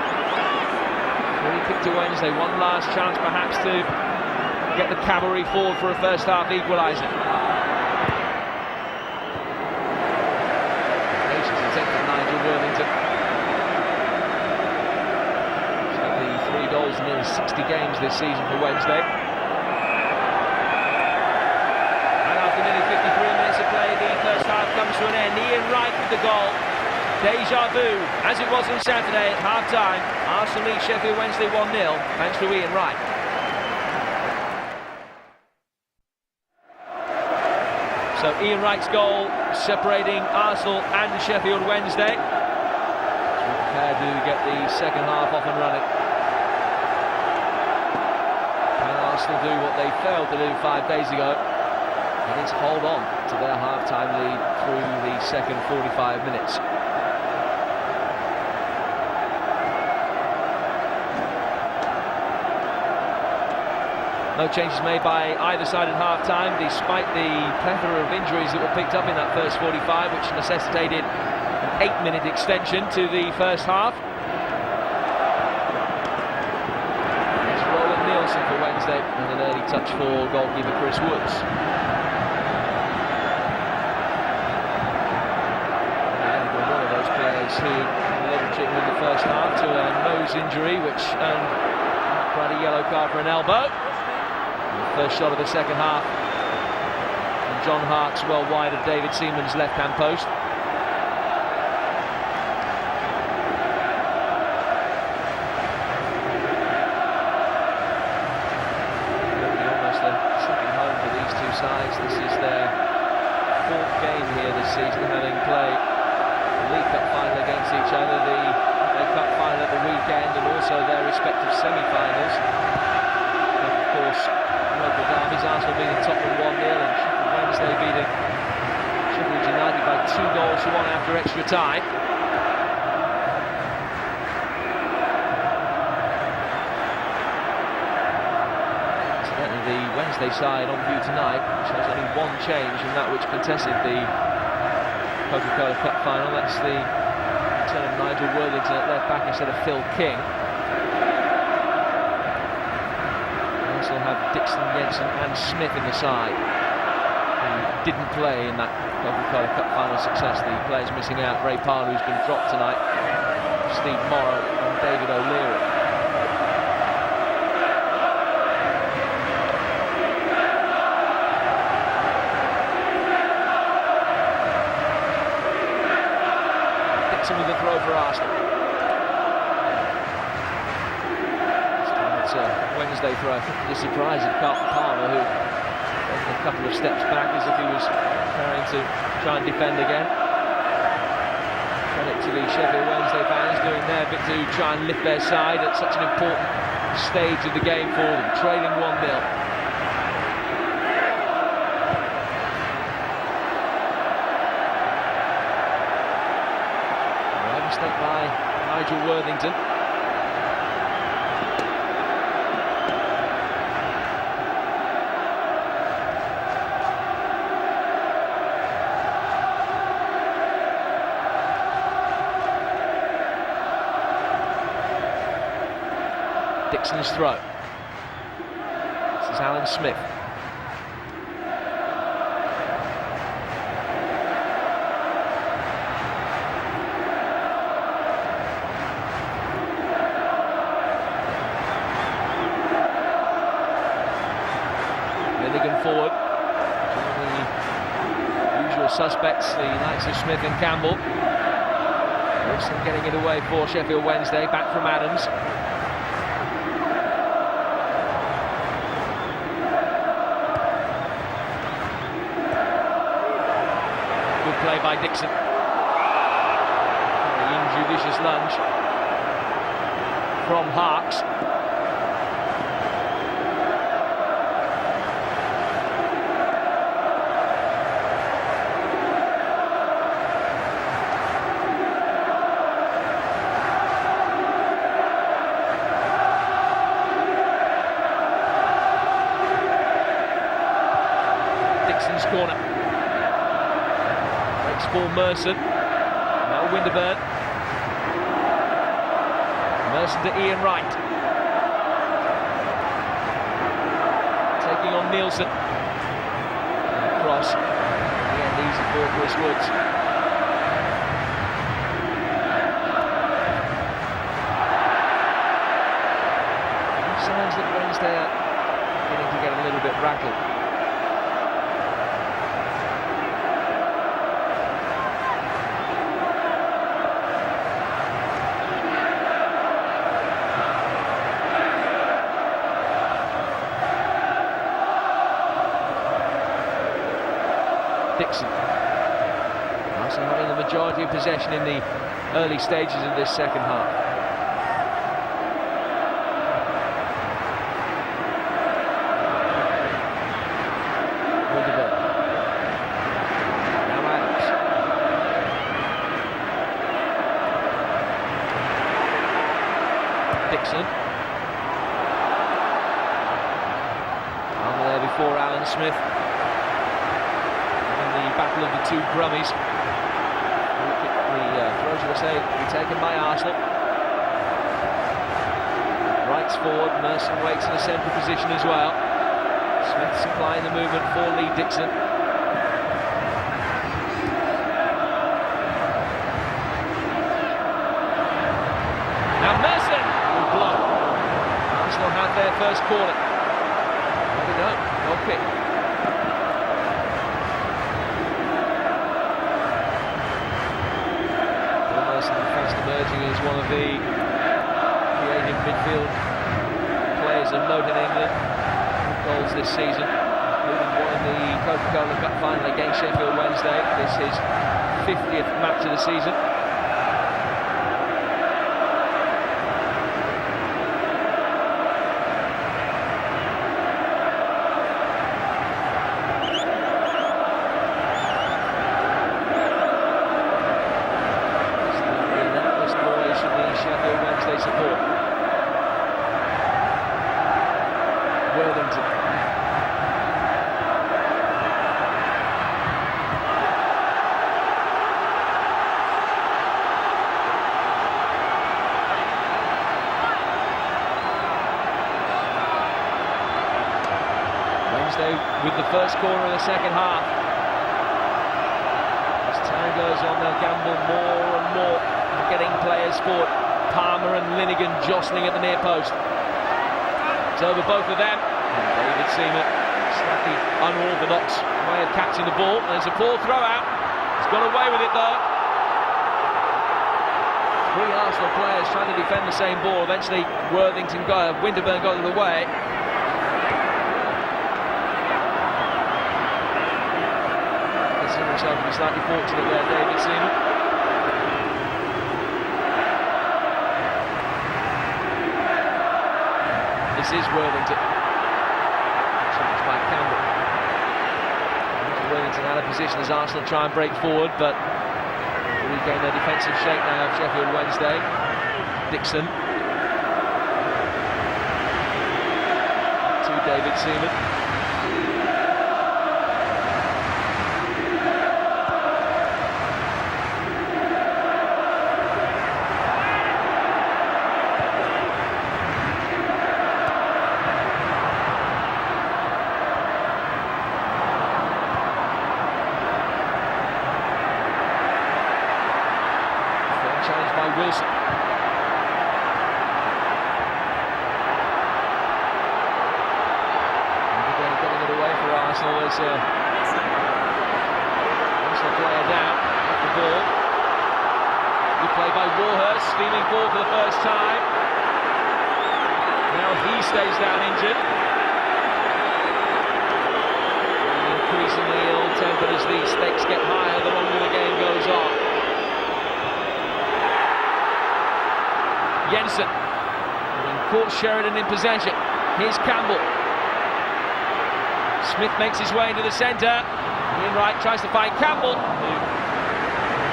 Free kick to Wednesday. One last chance perhaps to get the cavalry forward for a first half equaliser. Patience attempt from Nigel Worthington. Goals in nearly 60 games this season for Wednesday. And after nearly 53 minutes of play, the first half comes to an end. Ian Wright with the goal. Deja vu, as it was on Saturday at half-time. Arsenal lead Sheffield Wednesday 1-0, thanks to Ian Wright. So Ian Wright's goal separating Arsenal and Sheffield Wednesday. So we're prepared to get the second half off and running. Arsenal do what they failed to do 5 days ago, and it's hold on to their half-time lead through the second 45 minutes. No changes made by either side at half-time, despite the plethora of injuries that were picked up in that first 45, which necessitated an 8-minute extension to the first half. For Wednesday, and an early touch for goalkeeper Chris Woods. And one of those players who had a little treatment in the first half to a nose injury, which earned quite a yellow card for an elbow. And the first shot of the second half, and John Hart's well wide of David Seaman's left-hand post. This is their 4th game here this season, having played the League Cup final against each other, the FA Cup final at the weekend, and also their respective semi-finals. And of course, local derbies, Arsenal beating Tottenham 1-0 and Sheffield Wednesday beating Sheffield United by 2-1 after extra time. The Wednesday side on view tonight shows only one change, and that which contested the Coca-Cola Cup final. That's the return of Nigel Worthington at left back instead of Phil King. They also have Dixon, Jensen and Smith in the side, who didn't play in that Coca-Cola Cup final success. The players missing out: Ray Parlour, who's been dropped tonight, Steve Morrow and David O'Leary. With the throw for Arsenal. It's a Wednesday throw. I think to the surprise of Carlton Palmer, who went a couple of steps back as if he was preparing to try and defend again. Credit to the Sheffield Wednesday fans doing their bit to try and lift their side at such an important stage of the game for them, trailing 1-0. Mistake by Nigel Worthington. Dixon's throw. This is Alan Smith. Milligan forward. The usual suspects, the likes of Smith and Campbell. Wilson getting it away for Sheffield Wednesday, back from Adams. Good play by Dixon. Very injudicious lunge from Harks. Dixon's corner. Breaks for Merson. Now Winterburn. Merson to Ian Wright. Taking on Nielsen. Cross. And easy for Chris Woods. Signs that Wednesday are beginning to get a little bit rattled. Dixon. Also having the majority of possession in the early stages of this second half. Winterburn. Now Adams. Dixon. Under there before Alan Smith. Battle of the two Brummies. The throw, should I say, be taken by Arsenal. Wright's forward, Merson waits in a central position as well. Smith supplying the movement for Lee Dixon. Now Merson will block. Arsenal had their first corner. Maybe no, no pick. Emerging as one of the creative midfield players of note in England. Goals this season, including one in the Coca-Cola Cup final against Sheffield Wednesday. This is his 50th match of the season. Support. Worthington. Wednesday with the first corner of the second half. As time goes on, they'll gamble more and more on getting players forward. Palmer and Linnigan jostling at the near post. It's over both of them. And David Seaman, slightly unorthodox way of catching the ball. There's a poor throw out. He's got away with it though. Three Arsenal players trying to defend the same ball. Eventually Winterburn got it away. Considering himself to be slightly fortunate there, David Seaman. This is Worthington. Challenged by Campbell. Worthington out of position as Arsenal try and break forward, but regain their defensive shape now of Sheffield Wednesday. Dixon. To David Seaman. Arsenal is the player down off the ball. Good play by Warhurst, stealing ball for the first time. Now he stays down injured. Increasingly ill-tempered as the stakes get higher the longer the game goes on. Jensen caught Sheridan in possession. Here's Campbell. Smith makes his way into the centre. Ian Wright tries to find Campbell, who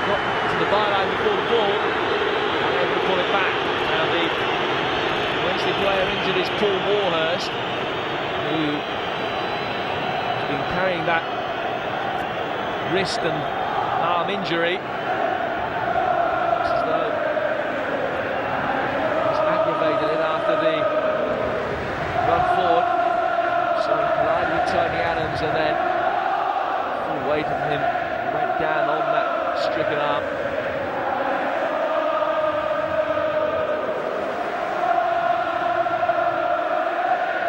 got to the byline before the ball, and able to pull it back. Now the Wednesday player injured is Paul Warhurst, who has been carrying that wrist and arm injury. It's as though he's aggravated it after the run forward. So he collided with Tony Adams and then full weight of him went down on that stricken arm.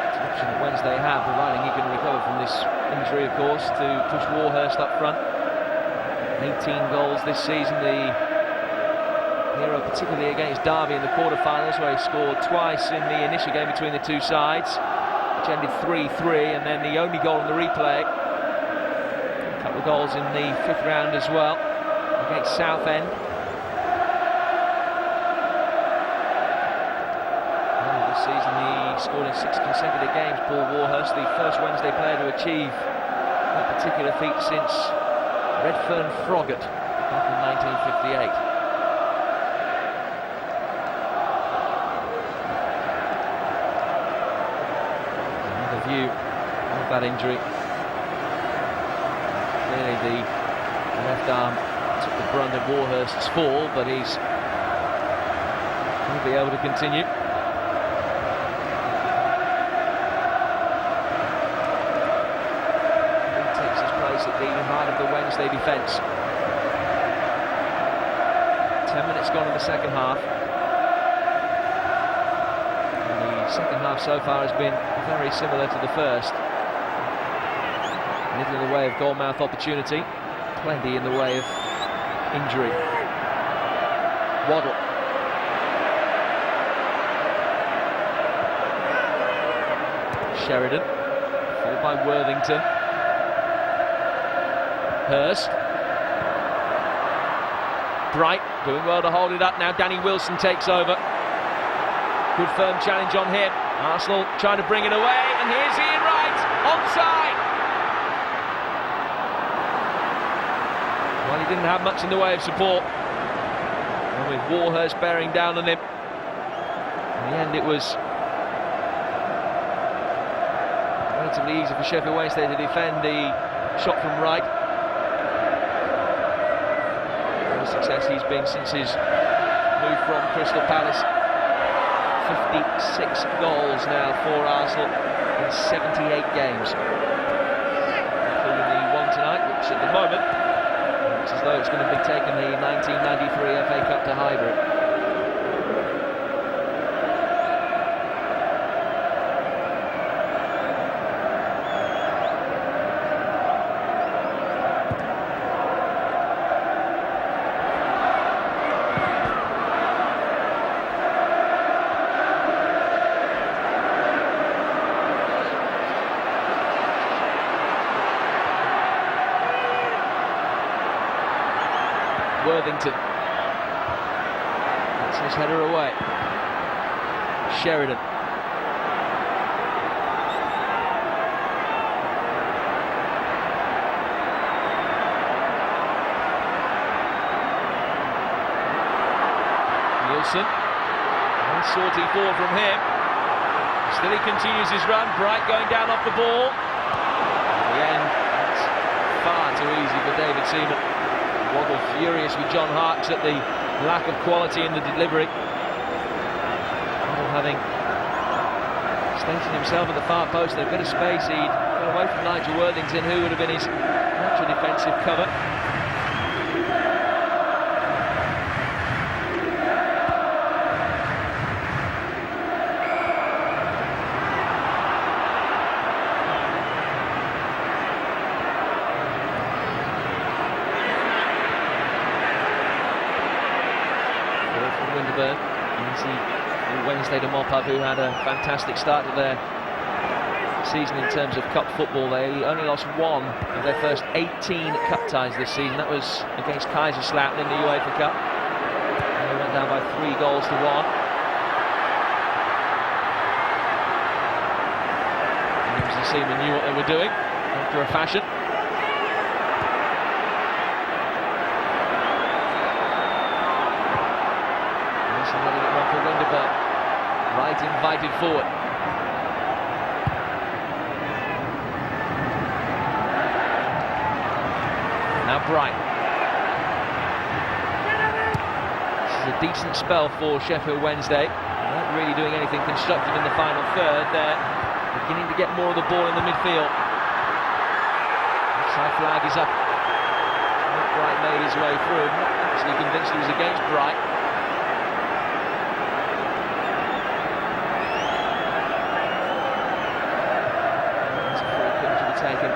It's an option that Wednesday have, providing he can recover from this injury, of course, to push Warhurst up front. 18 goals this season, the hero particularly against Derby in the quarter-finals, where he scored twice in the initial game between the two sides, which ended 3-3, and then the only goal in the replay. A couple of goals in the fifth round as well against Southend. This season he scored in 6 consecutive games. Paul Warhurst, the first Wednesday player to achieve that particular feat since Redfern Froggatt back in 1958. Another view of that injury. Clearly the left arm took the brunt of Warhurst's fall, but he'll be able to continue. He takes his place at the heart of the Wednesday defence. 10 minutes gone in the second half. And the second half so far has been very similar to the first. Little in the way of goalmouth opportunity, plenty in the way of injury. Waddle. Sheridan, followed by Worthington. Hurst. Bright, doing well to hold it up. Now Danny Wilson takes over. Good firm challenge on him. Arsenal trying to bring it away, and here's Ian Wright, onside. Well, he didn't have much in the way of support, and with Warhurst bearing down on him, in the end it was relatively easy for Sheffield Wednesday to defend the shot from Wright. The success he's been since his move from Crystal Palace. 56 goals now for Arsenal in 78 games, including the one tonight, which at the moment looks as though it's going to be taking the 1993 FA Cup to Highbury. Worthington. That's his header away. Sheridan. Nielsen. Nice sortie forward from him. Still he continues his run. Bright going down off the ball. In the end, it's far too easy for David Seaman. Waddle furious with John Harkes at the lack of quality in the delivery. Waddle having stationed himself at the far post in a bit of space, he'd got away from Nigel Worthington, who would have been his natural defensive cover. Wednesday to mop up, who had a fantastic start to their season in terms of cup football. They only lost one of their first 18 cup ties this season. That was against Kaiserslautern in the UEFA Cup. And they went down by 3 goals to 1. The Seamen knew what they were doing after a fashion. Letting it run for Winterberg. Right invited forward. Now Bright. This is a decent spell for Sheffield Wednesday. Not really doing anything constructive in the final third. They're beginning to get more of the ball in the midfield. Offside flag is up. Bright made his way through. Not actually convinced he was against Bright. That's a free kick to be taken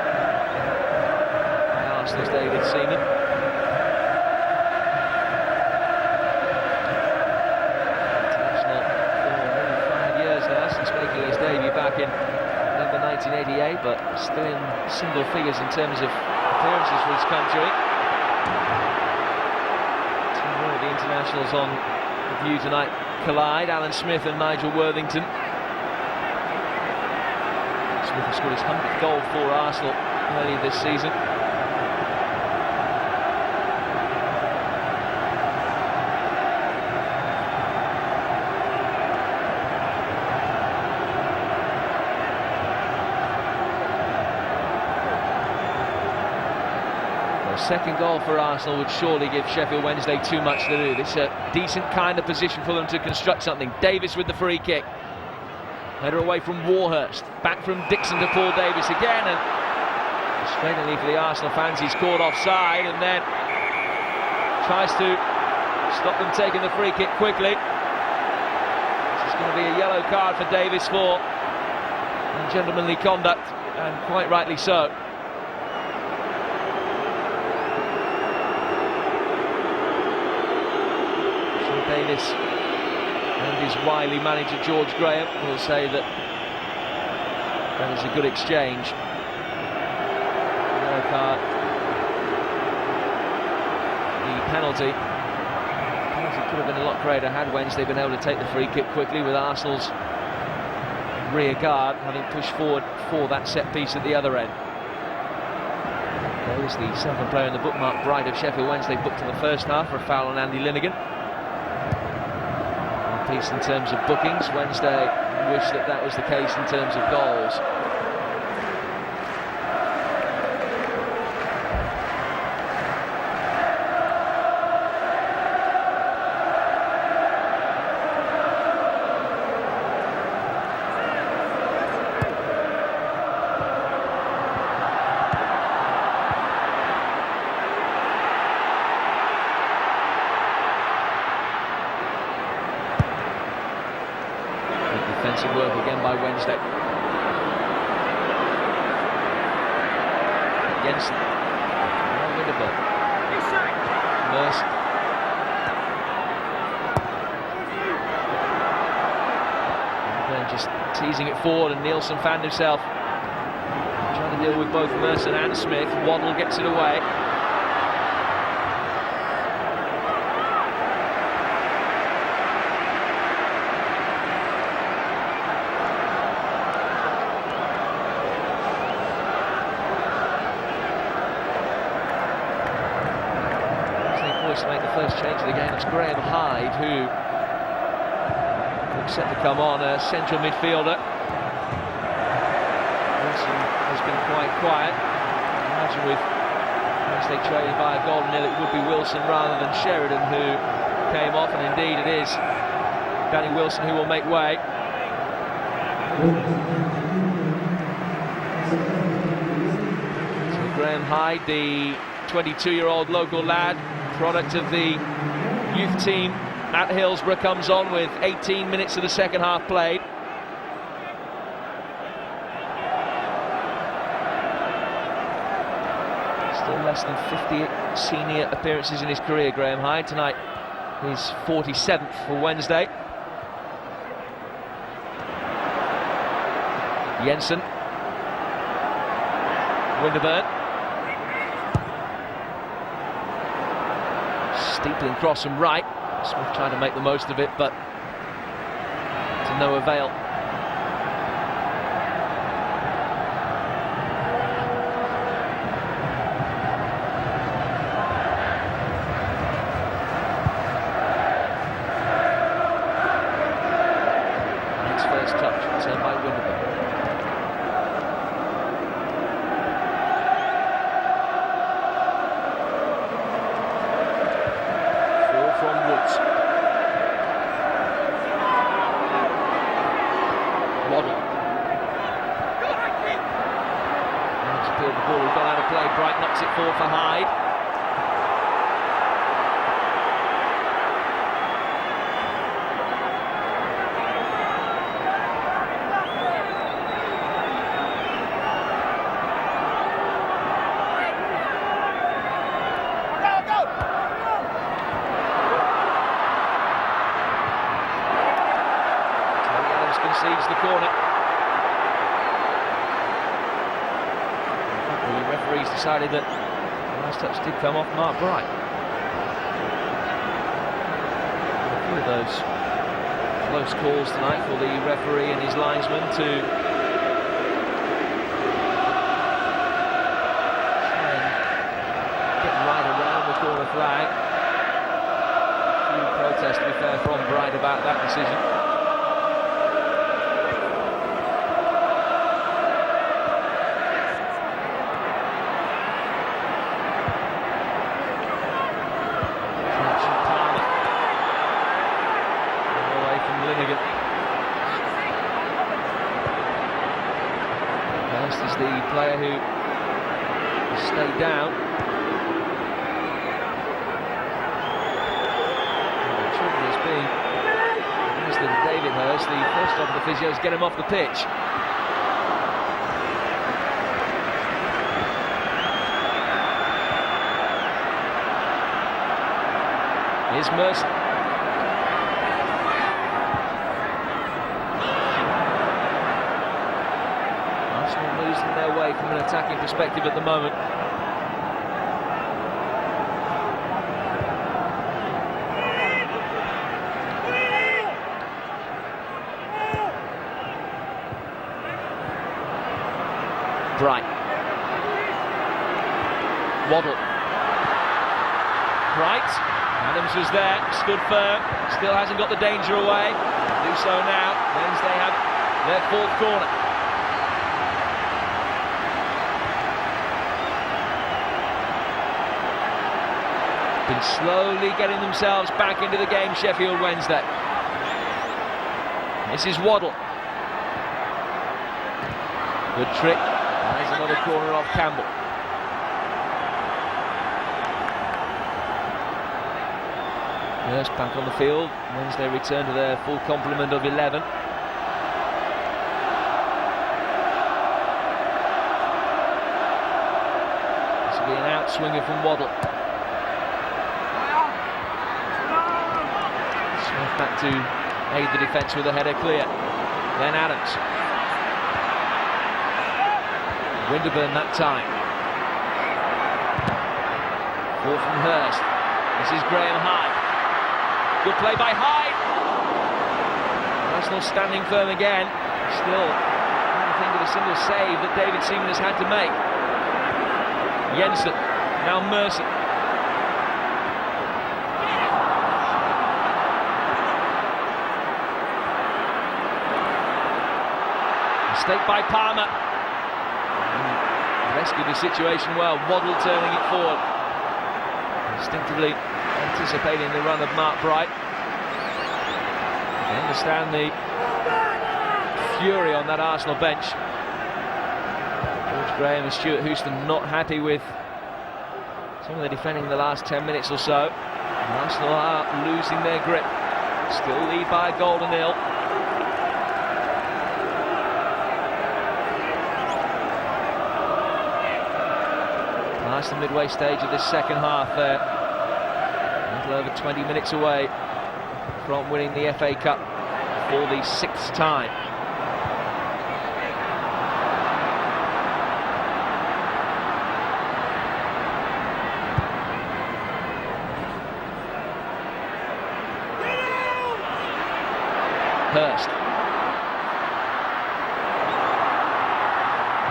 by Arsenal's David Seaman. International for nearly 5 years now since making his debut back in November 1988, but still in single figures in terms of appearances for his country. Two more of the internationals on review tonight collide, Alan Smith and Nigel Worthington. Smith has scored his 100th goal for Arsenal earlier this season. Second goal for Arsenal would surely give Sheffield Wednesday too much to do. It's a decent kind of position for them to construct something. Davis with the free kick. Header away from Warhurst. Back from Dixon to Paul Davis again. And frustratingly for the Arsenal fans, he's caught offside and then tries to stop them taking the free kick quickly. This is going to be a yellow card for Davis for ungentlemanly conduct, and quite rightly so. Davis and his wily manager George Graham will say that that is a good exchange. Yellow card. The penalty could have been a lot greater had Wednesday been able to take the free kick quickly, with Arsenal's rear guard having pushed forward for that set piece at the other end. There is the second player in the bookmark, Bright of Sheffield Wednesday, booked in the first half for a foul on Andy Linnigan. Piece in terms of bookings. Wednesday wish that was the case in terms of goals. Defensive work again by Wednesday. Against Winterberg. Merce. Just teasing it forward, and Nielsen found himself trying to deal with both Merson and Smith. Waddle gets it away. To make the first change of the game. It's Graham Hyde who looks set to come on, a central midfielder. Wilson has been quite quiet. I imagine with Wednesday trailing by a goal nil, it would be Wilson rather than Sheridan who came off, and indeed it is Danny Wilson who will make way. So Graham Hyde, the 22-year-old local lad, product of the youth team at Hillsborough, comes on with 18 minutes of the second half played. Still less than 50 senior appearances in his career, Graham Hyde. Tonight his 47th for Wednesday. Jensen. Winterburn. Steepling cross from right. Smith trying to make the most of it, but to no avail. Next first touch, turned by Winterburn. Bright knocks it forward for Hyde. Tony Adams concedes the corner. The referees decided that the last touch did come off Mark Bright. A few of those close calls tonight for the referee and his linesman to try and get right around the corner flag. A few protests, to be fair, from Bright about that decision. Hurst is the player who stayed down. The trouble has been, Mr. David Hurst, the first of the physios, get him off the pitch. Here's Mercer. Losing their way from an attacking perspective at the moment. Bright. Waddle. Bright. Adams was there, stood firm, still hasn't got the danger away. Do so now. Wednesday have their fourth corner. Been slowly getting themselves back into the game, Sheffield Wednesday. This is Waddle. Good trick. There's another corner off Campbell. Hurst back on the field. Wednesday return to their full complement of 11. This will be an outswinger from Waddle. Smith back to aid the defence with a header clear. Then Adams. Winterburn that time. Ball from Hurst. This is Graham Hyde. Good play by Hyde. Arsenal standing firm again. Still, I don't think of a single save that David Seaman has had to make. Jensen. Now Mercer. Mistake by Palmer. Rescued the situation well. Waddle turning it forward. Instinctively anticipating the run of Mark Bright. I understand the fury on that Arsenal bench. George Graham and Stuart Houston not happy with some of the defending in the last 10 minutes or so. And Arsenal are losing their grip. Still lead by a goal to nil. Nice the midway stage of this second half there. A little over 20 minutes away from winning the FA Cup for the 6th time. Hurst.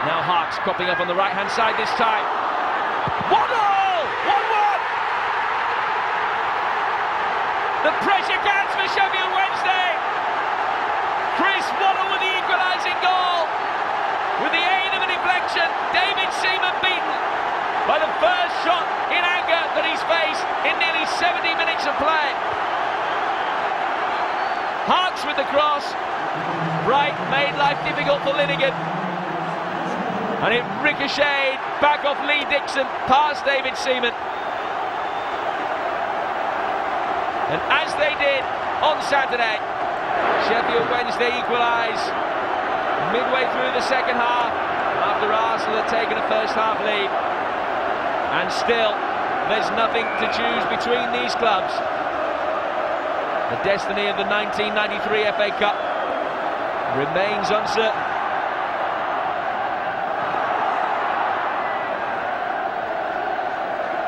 Now Harks cropping up on the right-hand side this time. 1-1! 1-1! The pressure counts for Sheffield Wednesday. Chris Waddle with the equalising goal. With the aid of a deflection, David Seaman beaten by the first shot in anger that he's faced in nearly 70 minutes of play. Harks with the cross. Bright made life difficult for Linegan. And it ricocheted back off Lee Dixon past David Seaman. And as they did on Saturday, Sheffield Wednesday equalise midway through the second half after Arsenal had taken a first half lead. And still, there's nothing to choose between these clubs. The destiny of the 1993 FA Cup remains uncertain.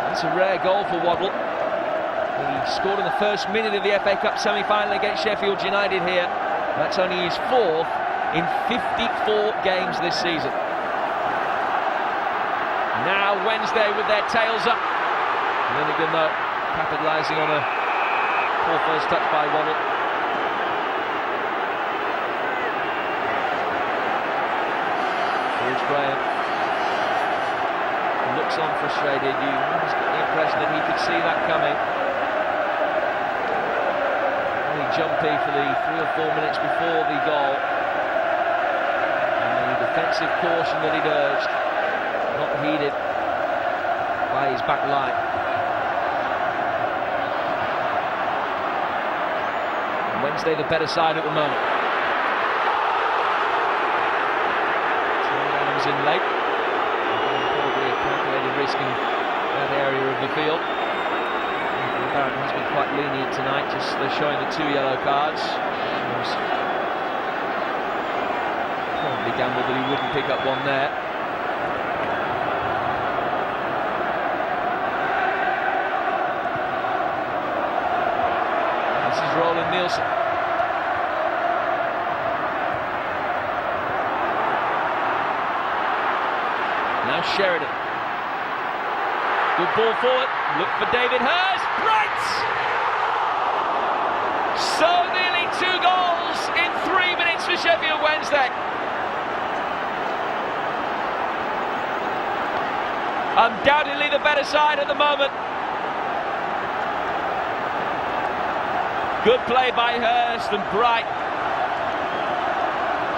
That's a rare goal for Waddle. He scored in the first minute of the FA Cup semi-final against Sheffield United here. That's only his fourth in 54 games this season. Now Wednesday with their tails up. Linegan though capitalising on a poor first touch by Waddle. George Graham looks on frustrated. You almost got the impression that he could see that coming. Only jumpy for the 3 or 4 minutes before the goal. And the defensive caution that he'd urged, not heeded by his back line. Wednesday the better side at the moment. Adams in late. Probably a calculated risk in that area of the field. Barrett has been quite lenient tonight, just showing the 2 yellow cards. Probably gambled that he wouldn't pick up one there. This is Roland Nielsen. Now Sheridan. Good ball forward. Look for David Hurst. Bright! So nearly 2 goals in 3 minutes for Sheffield Wednesday. Undoubtedly the better side at the moment. Good play by Hurst, and Bright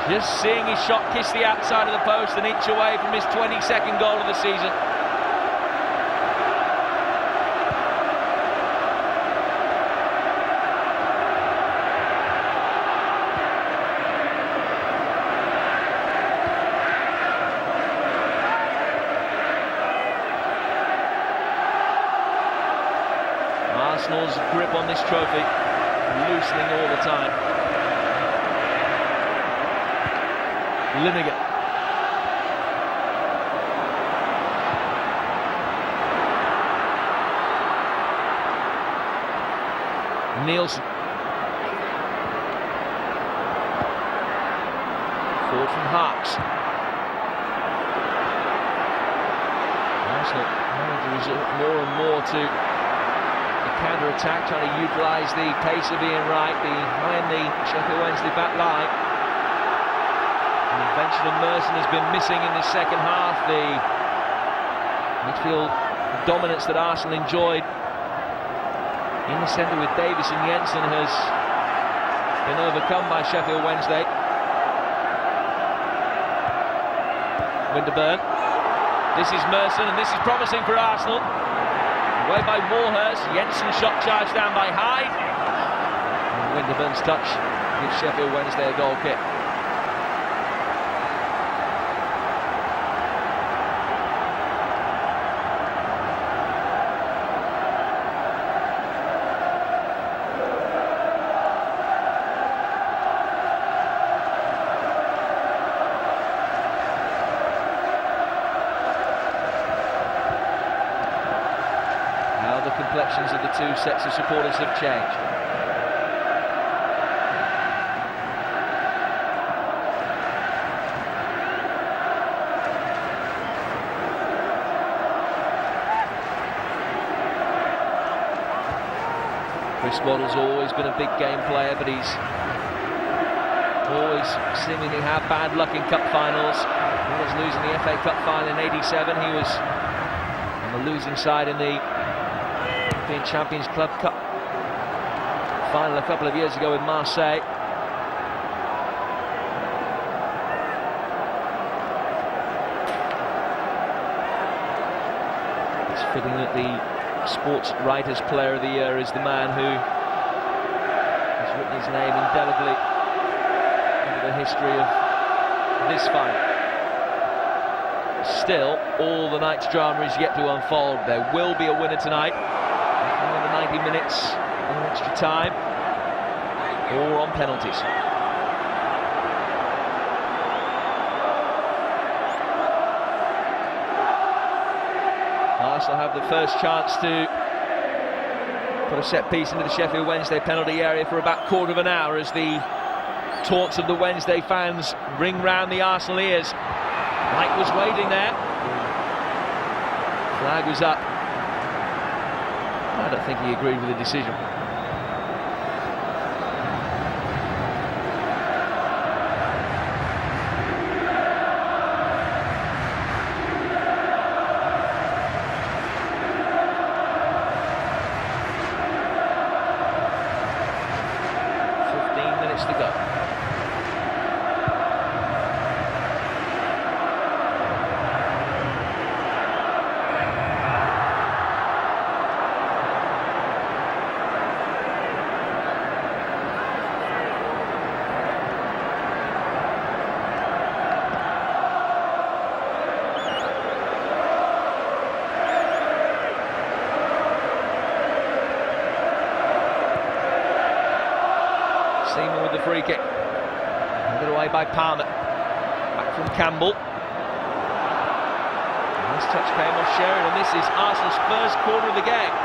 just seeing his shot kiss the outside of the post, an inch away from his 22nd goal of the season. Arsenal's grip on this trophy loosening all the time. Linegan. Nielsen. Forward from Harks. Arsenal having to resort more and more to counter-attack, trying to utilise the pace of Ian Wright behind the Sheffield Wednesday back line. The invention of Merson has been missing in the second half. The midfield dominance that Arsenal enjoyed in the centre with Davis and Jensen has been overcome by Sheffield Wednesday. Winterburn. This is Merson, and this is promising for Arsenal. Away by Warhurst. Jensen shot charged down by Hyde. And Winterburn's touch gives Sheffield Wednesday a goal kick. Complexions of the 2 sets of supporters have changed. Chris Waddle's always been a big game player, but he's always seemingly had bad luck in cup finals. He was losing the FA Cup final in '87. He was on the losing side in the European Champions Club Cup final a couple of years ago with Marseille. It's fitting that the Sports Writers Player of the Year is the man who has written his name indelibly into the history of this final. Still, all the night's drama is yet to unfold. There will be a winner tonight. Another 90 minutes, or extra time, or on penalties. Arsenal have the first chance to put a set piece into the Sheffield Wednesday penalty area for about a quarter of an hour as the taunts of the Wednesday fans ring round the Arsenal ears. Mike was waiting there. Flag was up. I don't think he agreed with the decision. To go. Seaman with the free kick. Handed away by Palmer. Back from Campbell. And this touch came off Sheridan. This is Arsenal's first corner of the game.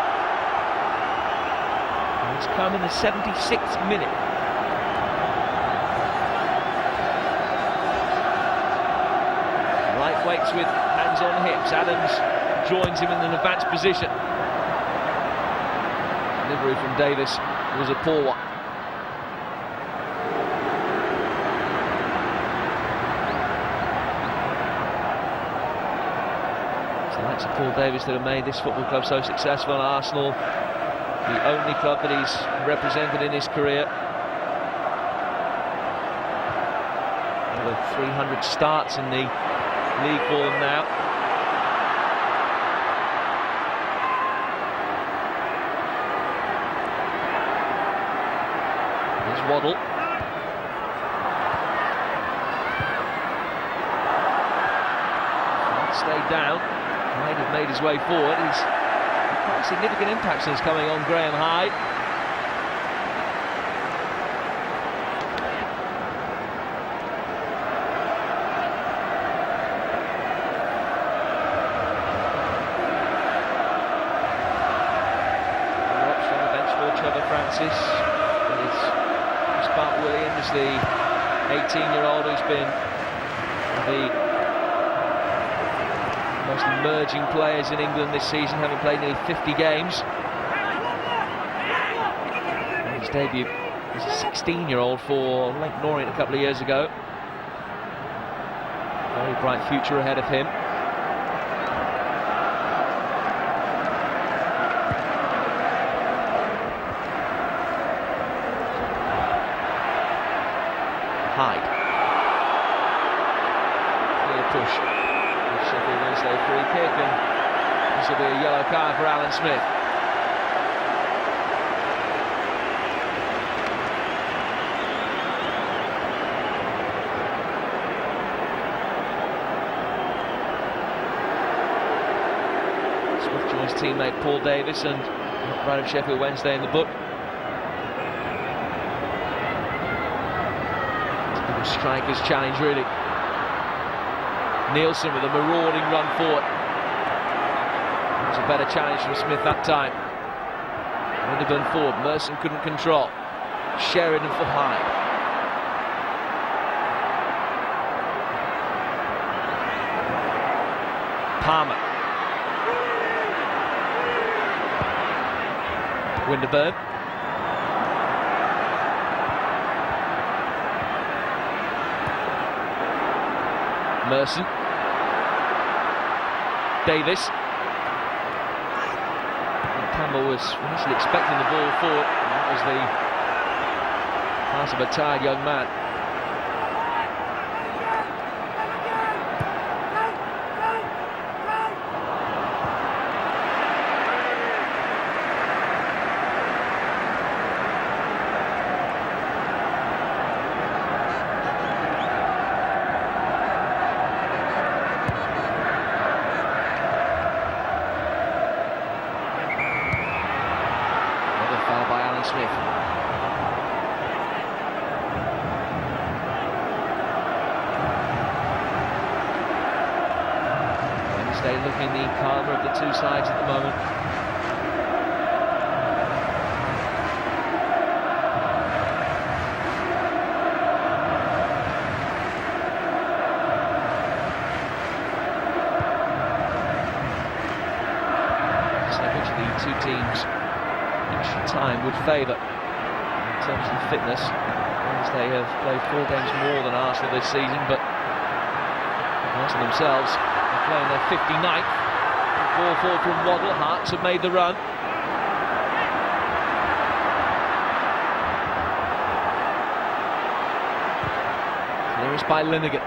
And it's come in the 76th minute. Right waits with hands on hips. Adams joins him in an advanced position. Delivery from Davis was a poor one. That's Paul Davis that have made this football club so successful. Arsenal, the only club that he's represented in his career. Over 300 starts in the league for them now. Here's Waddle. Stayed down. Might have made his way forward. He's had quite a significant impact since coming on Graham Hyde. Option on the bench for Trevor Francis. And it's Spark Williams, the 18-year-old who's been the most emerging players in England this season, having played nearly 50 games. And his debut as a 16-year-old for Lake Norient a couple of years ago. Very bright future ahead of him. Hyde. Clear push. Sheffield Wednesday free kick, and this will be a yellow card for Alan Smith. Smith joins teammate Paul Davis and right of Sheffield Wednesday in the book. It's a striker's challenge, really. Nielsen with a marauding run forward. It was a better challenge from Smith that time. Winterburn forward, Merson couldn't control. Sheridan for Hyde. Palmer. Winterburn. Merson. Davis. And Campbell was initially expecting the ball forward. That was the pass of a tired young man. Smith. Wednesday looking the calmer of the two sides at the moment. So which of the two teams time would favour in terms of fitness, as they have played 4 games more than Arsenal this season, but Arsenal themselves are playing their 59th. Ball forward from Waddle. Hearts have made the run. Clearance by Linegan.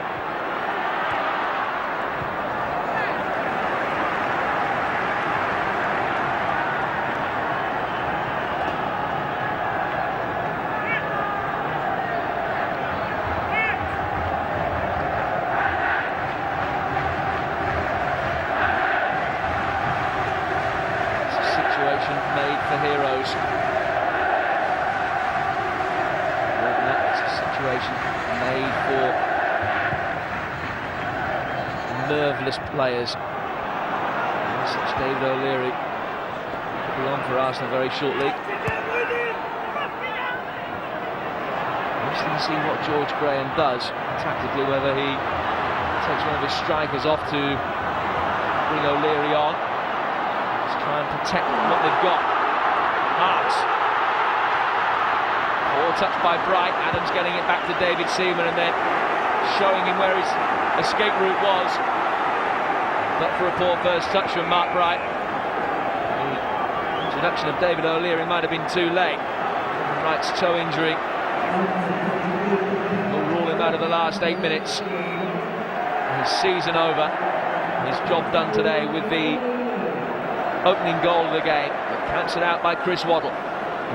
Made for heroes. More than that, it's a situation made for nerveless players. And such David O'Leary could be on for Arsenal very shortly. Interesting to see what George Graham does tactically, whether he takes one of his strikers off to bring O'Leary on. Try and protect what they've got. Hearts. Ball touched by Bright. Adams getting it back to David Seaman and then showing him where his escape route was. But for a poor first touch from Mark Bright. The introduction of David O'Leary might have been too late. Wright's toe injury will rule him out of the last 8 minutes. His season over. His job done today with the opening goal of the game, but cancelled out by Chris Waddle.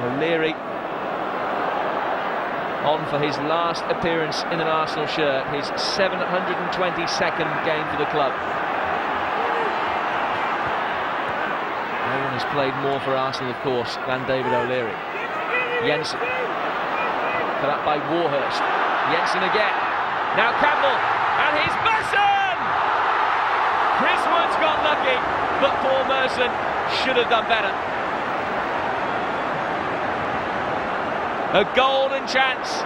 O'Leary on for his last appearance in an Arsenal shirt, his 722nd game for the club. No one has played more for Arsenal, of course, than David O'Leary. Jensen, cut up by Warhurst. Jensen again. Now Campbell, and he's Merson! Chris Wood's got lucky, but Paul Merson should have done better. A golden chance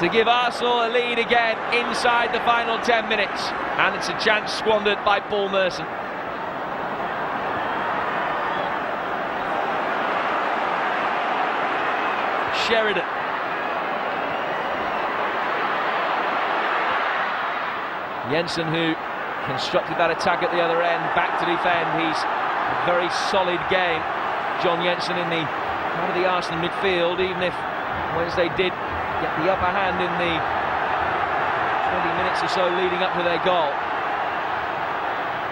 to give Arsenal a lead again inside the final 10 minutes, and it's a chance squandered by Paul Merson. Sheridan. Jensen, who constructed that attack at the other end, back to defend. He's a very solid game. John Jensen in the part of the Arsenal midfield, even if Wednesday did get the upper hand in the 20 minutes or so leading up to their goal.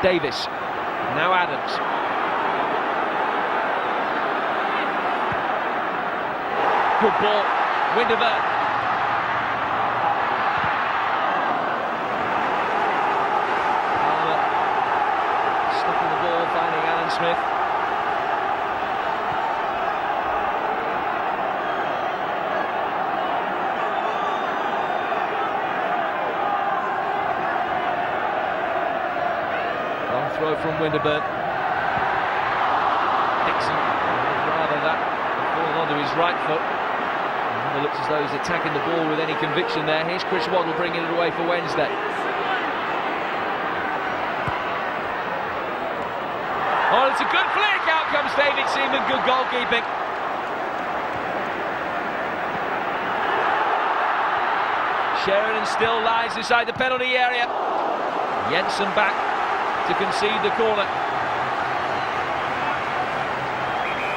Davis, now Adams. Good ball, Winterburn. Stopping the ball, finding Alan Smith. Long throw from Winterburn. Dixon, rather that, falling onto his right foot. It looks as though he's attacking the ball with any conviction there. Here's Chris Waddle bringing it away for Wednesday. Oh, it's a good flick. Out comes David Seaman. Good goalkeeping. Sheringham still lies inside the penalty area. Jensen back to concede the corner.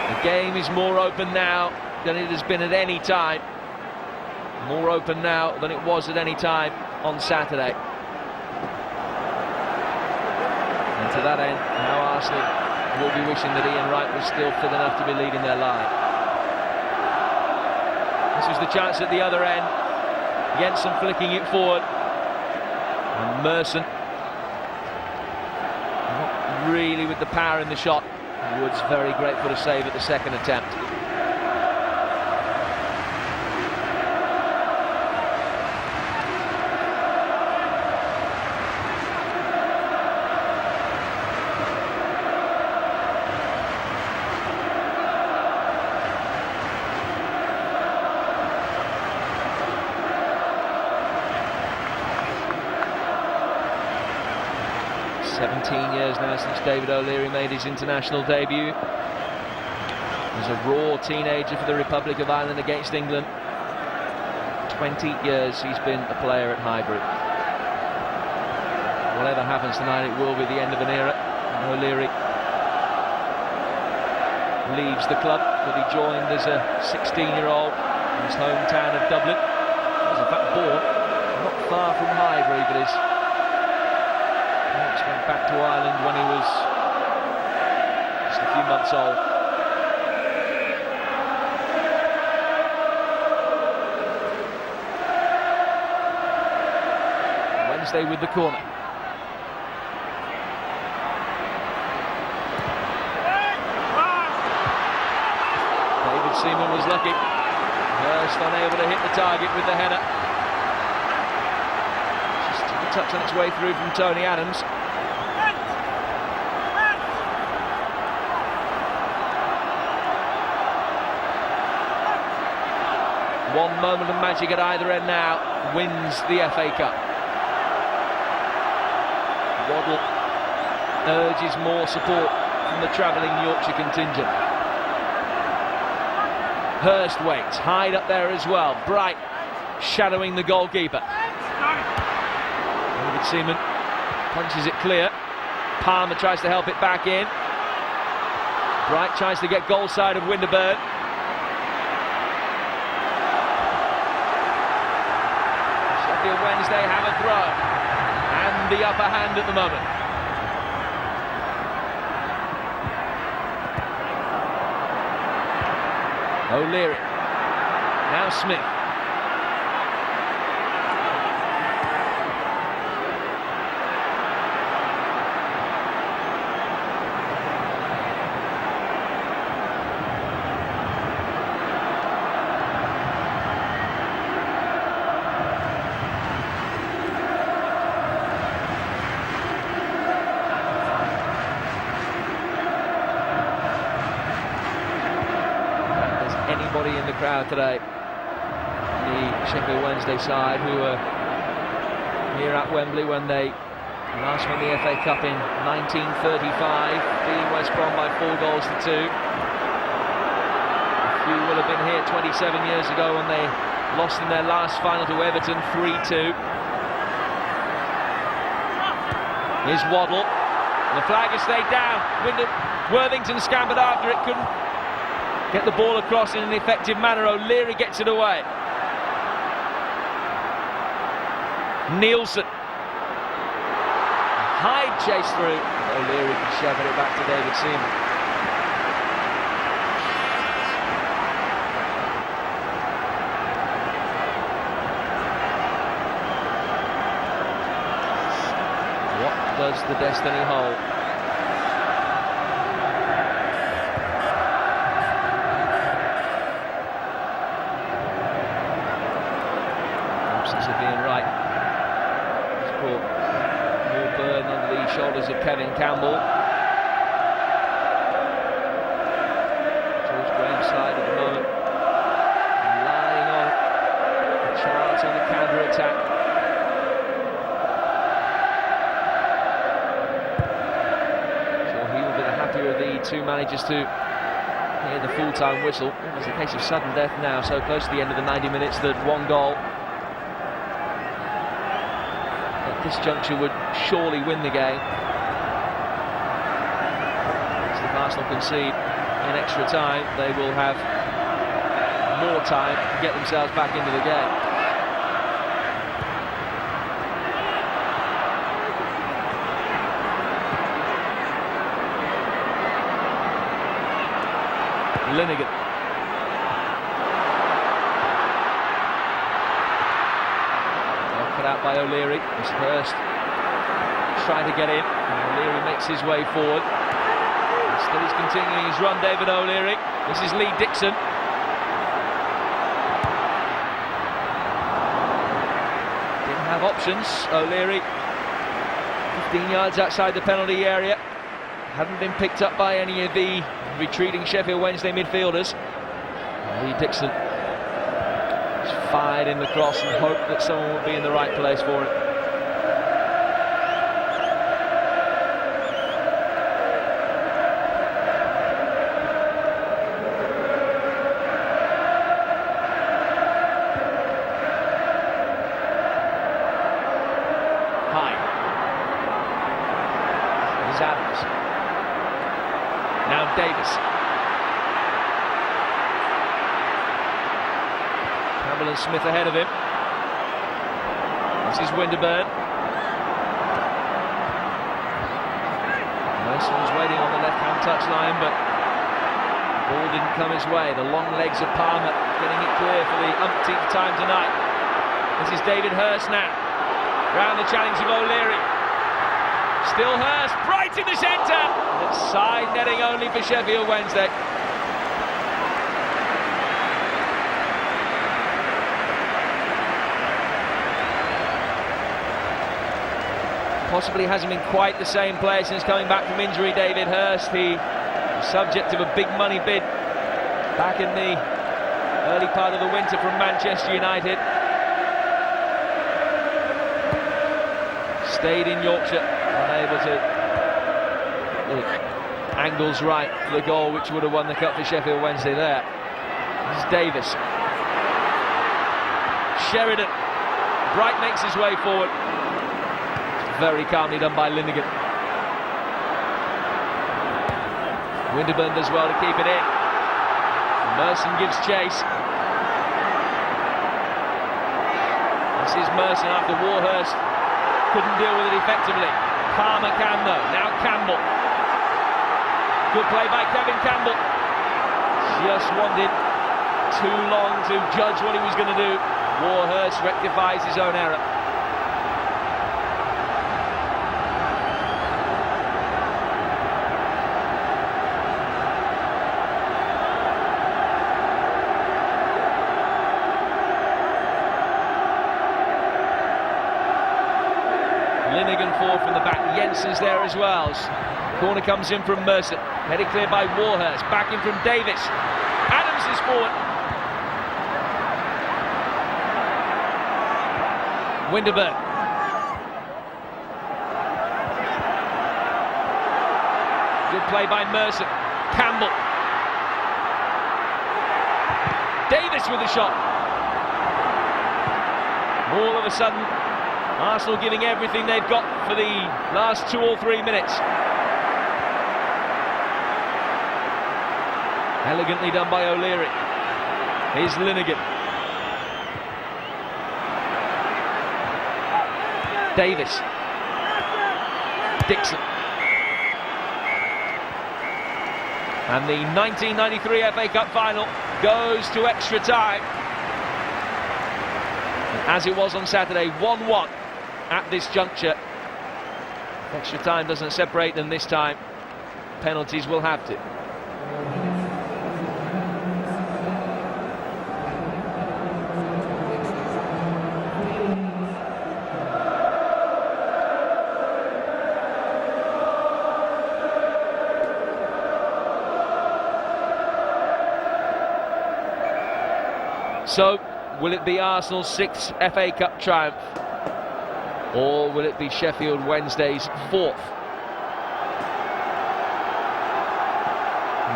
The game is more open now than it has been at any time. More open now than it was at any time on Saturday. And to that end, now Arsenal will be wishing that Ian Wright was still fit enough to be leading their line. This was the chance at the other end. Jensen flicking it forward. And Merson, not really with the power in the shot. Woods very grateful to save at the second attempt. Now since David O'Leary made his international debut as a raw teenager for the Republic of Ireland against England. 20 years he's been a player at Highbury. Whatever happens tonight, it will be the end of an era. And O'Leary leaves the club that he joined as a 16-year-old in his hometown of Dublin. He was in fact born not far from Highbury, but his went back to Ireland when he was just a few months old. Wednesday with the corner. David Seaman was lucky. Hurst unable to hit the target with the header. Just took a touch on its way through from Tony Adams. One moment of magic at either end now wins the FA Cup. Waddle urges more support from the travelling Yorkshire contingent. Hurst waits, Hyde up there as well. Bright shadowing the goalkeeper. David Seaman punches it clear. Palmer tries to help it back in. Bright tries to get goal side of Winterburn. Wednesday have a throw and the upper hand at the moment. O'Leary, now Smith. Anybody in the crowd today, the Sheffield Wednesday side, who were here at Wembley when they last won the FA Cup in 1935, beating West Brom by 4-2. A few will have been here 27 years ago when they lost in their last final to Everton 3-2. Here's Waddle. The flag has stayed down. Worthington scampered after it, couldn't get the ball across in an effective manner. O'Leary gets it away. Nielsen. Hyde chased through. O'Leary can shove it back to David Seaman. What does the destiny hold? Shoulders of Kevin Campbell. George Graham's side at the moment, lying on the chance on the counter-attack. Sure, he will be the happier of the two managers to hear the full-time whistle. It was a case of sudden death now, so close to the end of the 90 minutes that one goal this juncture would surely win the game. If Arsenal concede in extra time, they will have more time to get themselves back into the game. Linnigan. Cut out by O'Leary. As Hurst trying to get in. O'Leary makes his way forward. Still he's continuing his run, David O'Leary. This is Lee Dixon. Didn't have options. O'Leary 15 yards outside the penalty area. Hadn't been picked up by any of the retreating Sheffield Wednesday midfielders. Lee Dixon just fired in the cross and hoped that someone would be in the right place for it. High. Here's Adams. Now Davis. Campbell and Smith ahead of him. This is Winterburn. Merson was waiting on the left-hand touchline, but the ball didn't come his way. The long legs of Palmer getting it clear for the umpteenth time tonight. This is David Hurst now. Round the challenge of O'Leary. Still Hurst, right in the centre. It's side netting only for Sheffield Wednesday. Possibly hasn't been quite the same player since coming back from injury, David Hurst. The subject of a big money bid back in the early part of the winter from Manchester United. Stayed in Yorkshire, unable to angles right for the goal which would have won the cup for Sheffield Wednesday there. This is Davis. Sheridan. Bright makes his way forward. Very calmly done by Linnigan. Winterburn does well to keep it in. Merson gives chase. This is Merson after Warhurst couldn't deal with it effectively. Palmer can though. Now Campbell. Good play by Kevin Campbell. Just wanted too long to judge what he was going to do. Warhurst rectifies his own error. Linnigan forward from the back. Jensen's there as well. Corner comes in from Mercer. Headed clear by Warhurst. Back in from Davis. Adams is forward. Winterburn. Good play by Mercer. Campbell. Davis with the shot. All of a sudden, Arsenal giving everything they've got for the last 2 or 3 minutes. Elegantly done by O'Leary. Here's Linnigan. Davis. Dixon. And the 1993 FA Cup final goes to extra time. As it was on Saturday, 1-1 at this juncture. Extra time doesn't separate them this time. Penalties will have to. So, will it be Arsenal's 6th FA Cup triumph? Or will it be Sheffield Wednesday's 4th?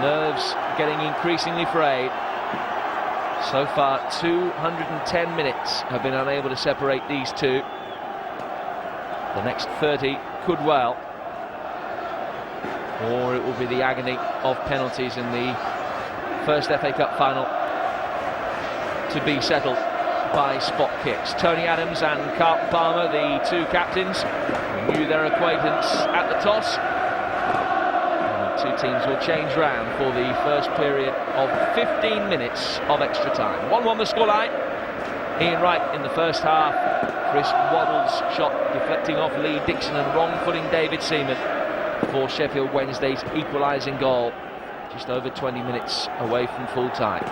Nerves getting increasingly frayed. So far, 210 minutes have been unable to separate these two. The next 30 could well, or it will be the agony of penalties in the first FA Cup final to be settled by spot kicks. Tony Adams and Carlton Palmer, the two captains, knew their acquaintance at the toss. And the two teams will change round for the first period of 15 minutes of extra time. 1-1 the scoreline. Ian Wright in the first half. Chris Waddle's shot deflecting off Lee Dixon and wrong-footing David Seaman for Sheffield Wednesday's equalising goal, just over 20 minutes away from full time.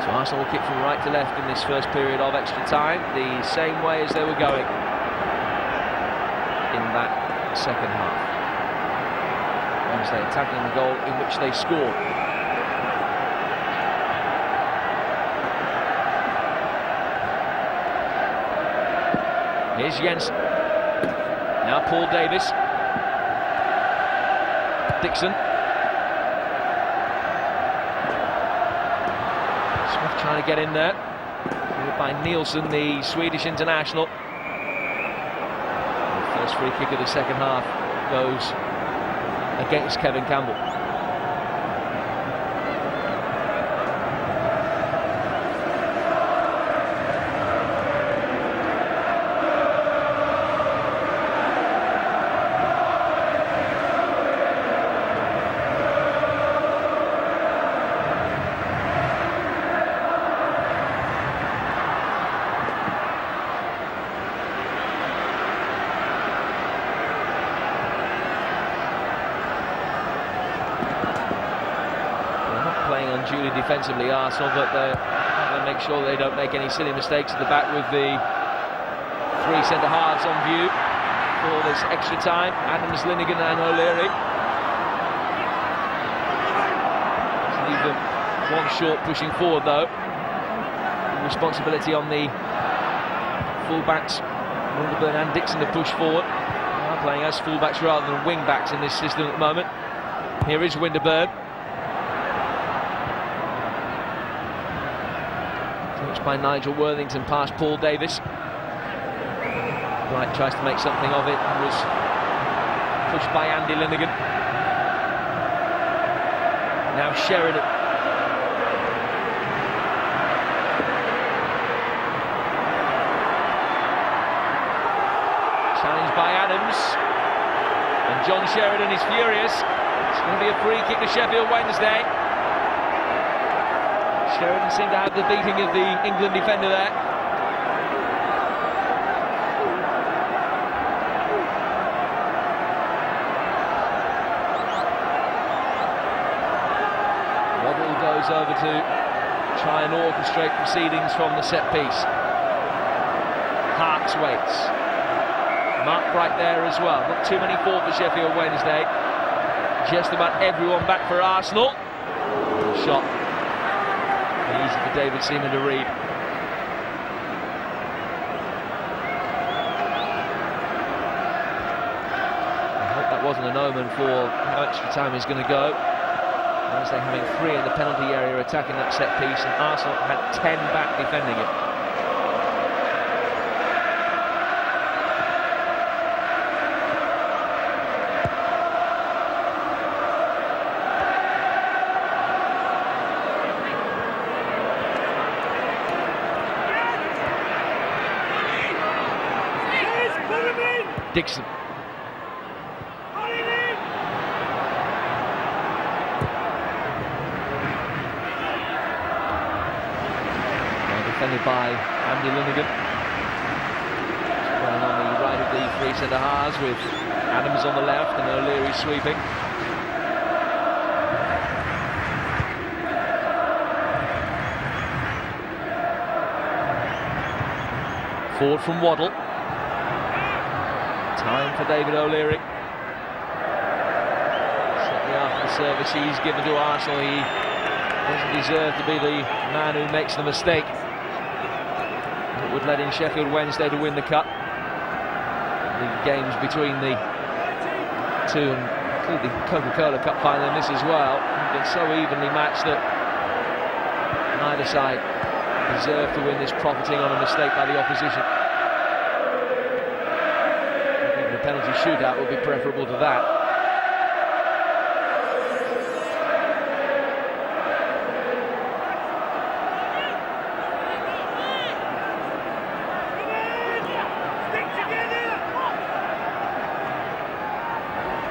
So Arsenal will kick from right to left in this first period of extra time, the same way as they were going in that second half. Wednesday attacking the goal in which they scored. Here's Jensen. Now Paul Davis. Dixon. Smith trying to get in there. Followed by Nielsen, the Swedish international. The first free kick of the second half goes against Kevin Campbell. Unduly defensively, Arsenal, but they're going to make sure they don't make any silly mistakes at the back with the three centre-halves on view for this extra time. Adams, Linnigan and O'Leary. Leave them one short pushing forward though. Responsibility on the full-backs, Winterburn and Dixon, to push forward. They are playing as full-backs rather than wing-backs in this system at the moment. Here is Winterburn. By Nigel Worthington past Paul Davis. Wright tries to make something of it and was pushed by Andy Linnigan. Now Sheridan. Challenged by Adams. And John Sheridan is furious. It's going to be a free kick to Sheffield Wednesday. Sheridan seemed to have the beating of the England defender there. Waddle goes over to try and orchestrate proceedings from the set piece. Harks waits. Mark right there as well. Not too many for Sheffield Wednesday. Just about everyone back for Arsenal. Shot. Easy for David Seaman to read. I hope that wasn't an omen for how extra time is going to go. Wednesday having 3 in the penalty area attacking that set piece, and Arsenal had 10 back defending it. Dixon. Now defended by Andy Linnigan. Playing on the right of the three centre-halves with Adams on the left and O'Leary sweeping. Forward from Waddle. Time for David O'Leary. Certainly after the service he's given to Arsenal, he doesn't deserve to be the man who makes the mistake that would let in Sheffield Wednesday to win the cup. The games between the two, and including the Coca-Cola Cup final and this as well, have been so evenly matched that neither side deserve to win this, profiting on a mistake by the opposition. I think the penalty shootout would be preferable to that.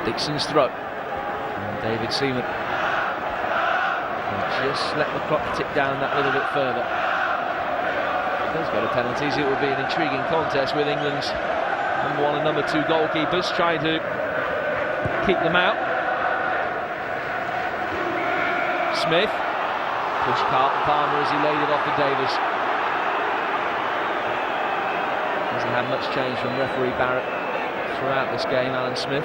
Dixon's throw. And David Seaman just let the clock tick down that little bit further. If it does go to penalties, it will be an intriguing contest with England's number 1 and number 2 goalkeepers trying to keep them out. Smith pushed Carlton Palmer as he laid it off to Davis. Hasn't had much change from referee Barrett throughout this game, Alan Smith.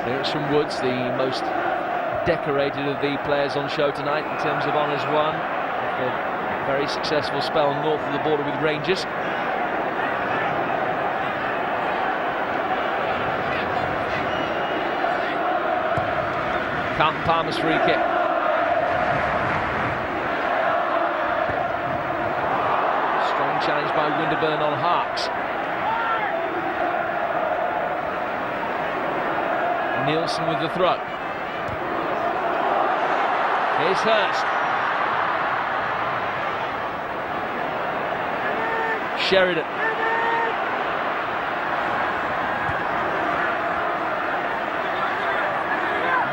Clearance from Woods, the most decorated of the players on show tonight in terms of honours won. A very successful spell north of the border with Rangers. Carlton Palmer's free kick. Strong challenge by Winterburn on Harks. Nielsen with the throw. Here's Hurst. Sheridan.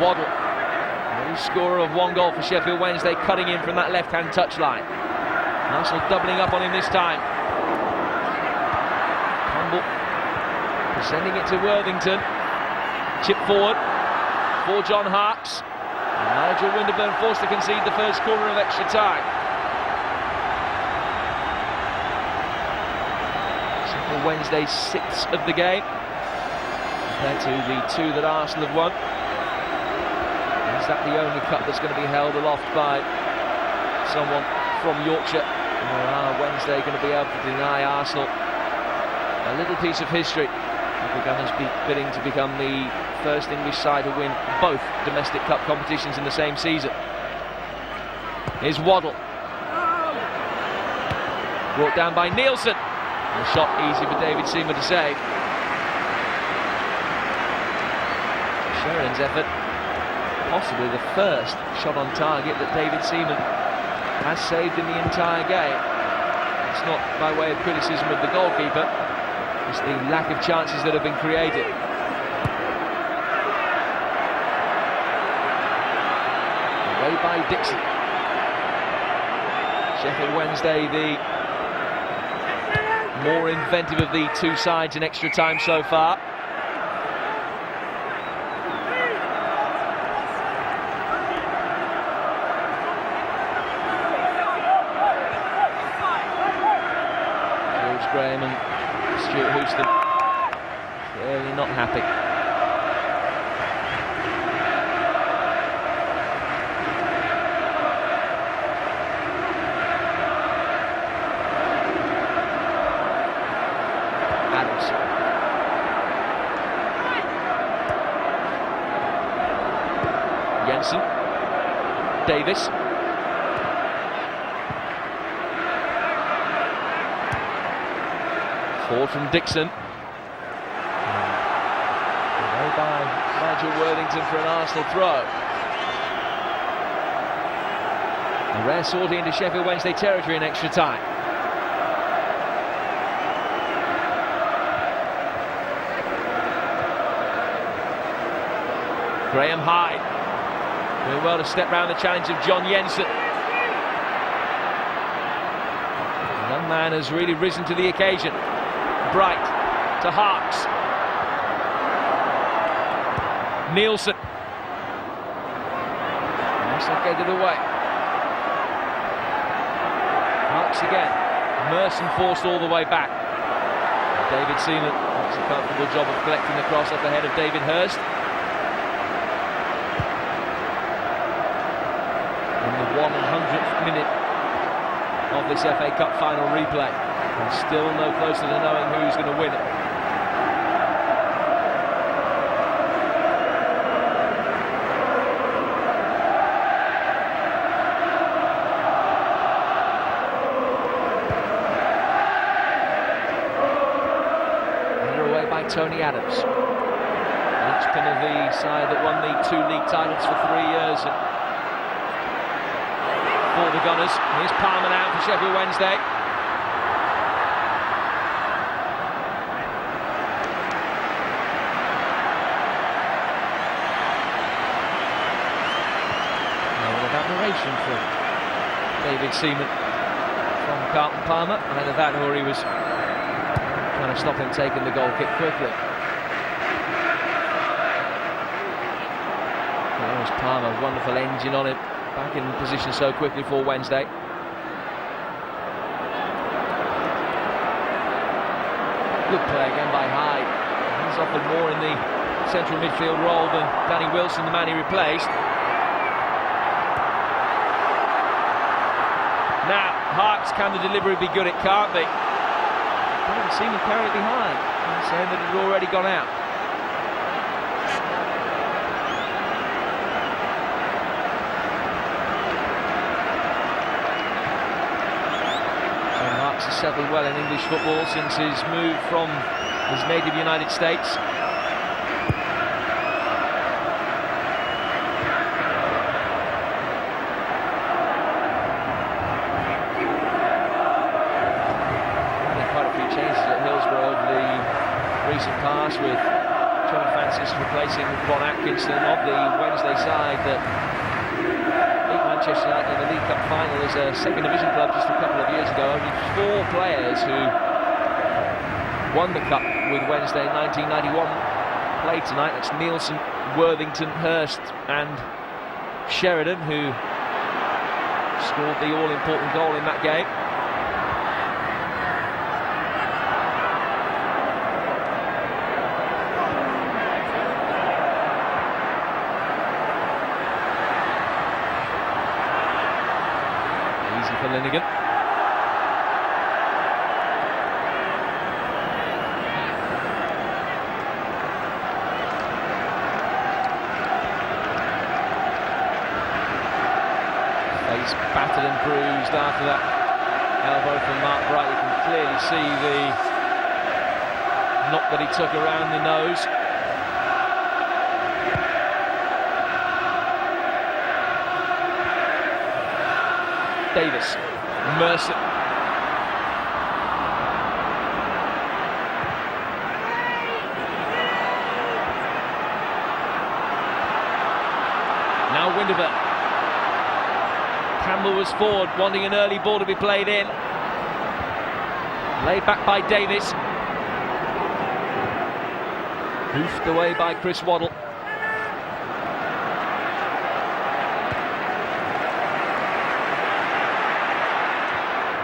Waddle. The scorer of 1 goal for Sheffield Wednesday, cutting in from that left-hand touchline. Arsenal doubling up on him this time. Humble. Sending it to Worthington. Chip forward for John Harks. And Nigel Winterburn forced to concede the first corner of extra time. Sheffield Wednesday 6th of the game compared to the 2 that Arsenal have won. Is that the only cup that's going to be held aloft by someone from Yorkshire? Or are Wednesday going to be able to deny Arsenal a little piece of history? Begun bidding to become the first English side to win both domestic cup competitions in the same season. Here's Waddle. Brought down by Nielsen. And the shot easy for David Seaman to save. Sheridan's effort, possibly the first shot on target that David Seaman has saved in the entire game. It's not by way of criticism of the goalkeeper. It's the lack of chances that have been created. Away by Dixon. Sheffield Wednesday, the more inventive of the 2 sides in extra time so far. George Graham and Stuart Houston clearly not happy. Adams. Jensen. Davis. Forward from Dixon. Away by Nigel Worthington for an Arsenal throw. A rare sortie into Sheffield Wednesday territory in extra time. Graham Hyde doing well to step round the challenge of John Jensen. The young man has really risen to the occasion. Bright to Harks. Nielsen. Arsenal get it away. Harks again. Merson forced all the way back. David Seaman makes a comfortable job of collecting the cross off the head of David Hurst. In the 100th minute of this FA Cup final replay, and still no closer to knowing who's going to win it. Tony Adams, linchpin of the side that won the 2 league titles for 3 years for the Gunners. Here's Palmer now for Sheffield Wednesday. Now with admiration for David Seaman from Carlton Palmer, and then that he was trying to stop him taking the goal kick quickly. There's Palmer, wonderful engine on it, back in position so quickly for Wednesday. Good play again by Hyde. He's offered more in the central midfield role than Danny Wilson, the man he replaced. Now, Harks, can the delivery be good? It can't be. I haven't seen him carry it behind, saying that it had already gone out. And Marks has settled well in English football since his move from his native United States. Recent pass with Trevor Francis replacing Ron Atkinson of the Wednesday side that beat Manchester United in the League Cup final as a second division club just a couple of years ago. Only 4 players who won the cup with Wednesday in 1991 played tonight. That's Nielsen, Worthington, Hurst and Sheridan, who scored the all-important goal in that game. For Linnigan. Face battered and bruised after that elbow from Mark Bright. You can clearly see the knock that he took around the nose. Davis, Mercer. Now Winterburn. Campbell was forward, wanting an early ball to be played in. Laid back by Davis. Hoofed away by Chris Waddle.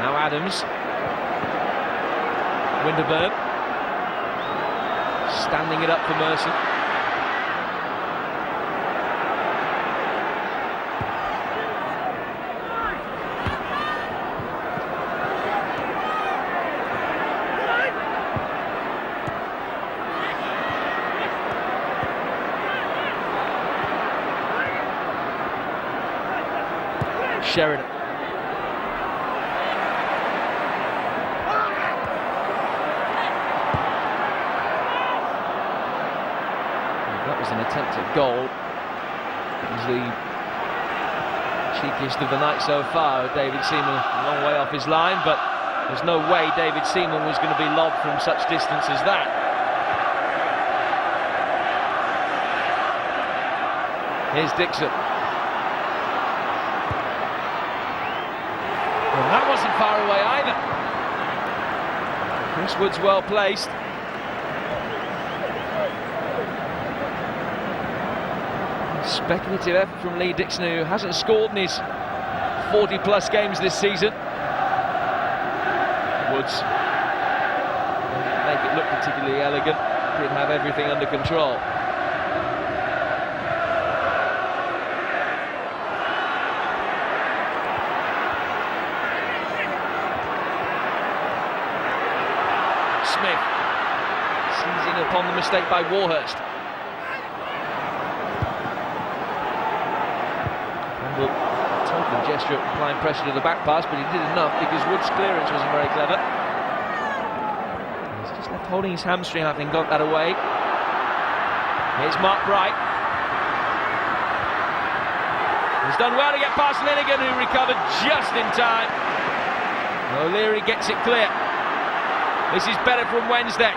Now Adams, Winterburn, standing it up for Merson. Sheridan. That was an attempted goal. It was the cheekiest of the night so far. David Seaman a long way off his line, but there's no way David Seaman was going to be lobbed from such distance as that. Here's Dixon. And that wasn't far away either. Chris Wood's well placed. Speculative effort from Lee Dixon, who hasn't scored in his 40-plus games this season. Woods. Didn't make it look particularly elegant. Didn't have everything under control. Smith seizing upon the mistake by Warhurst. And a total gesture of applying pressure to the back pass, but he did enough because Wood's clearance wasn't very clever. He's just left holding his hamstring, having got that away. Here's Mark Bright. He's done well to get past Linegan, who recovered just in time. O'Leary gets it clear. This is better from Wednesday.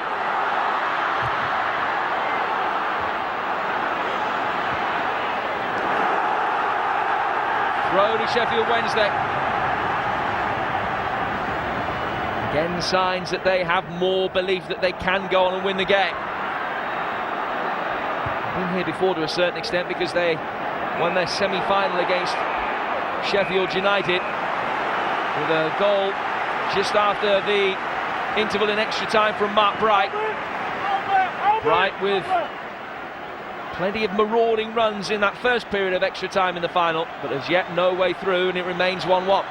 Throw to Sheffield Wednesday. Again, signs that they have more belief that they can go on and win the game. Been here before to a certain extent because they won their semi-final against Sheffield United with a goal just after the interval in extra time from Mark Bright. Bright with plenty of marauding runs in that first period of extra time in the final, but as yet no way through, and it remains 1-1.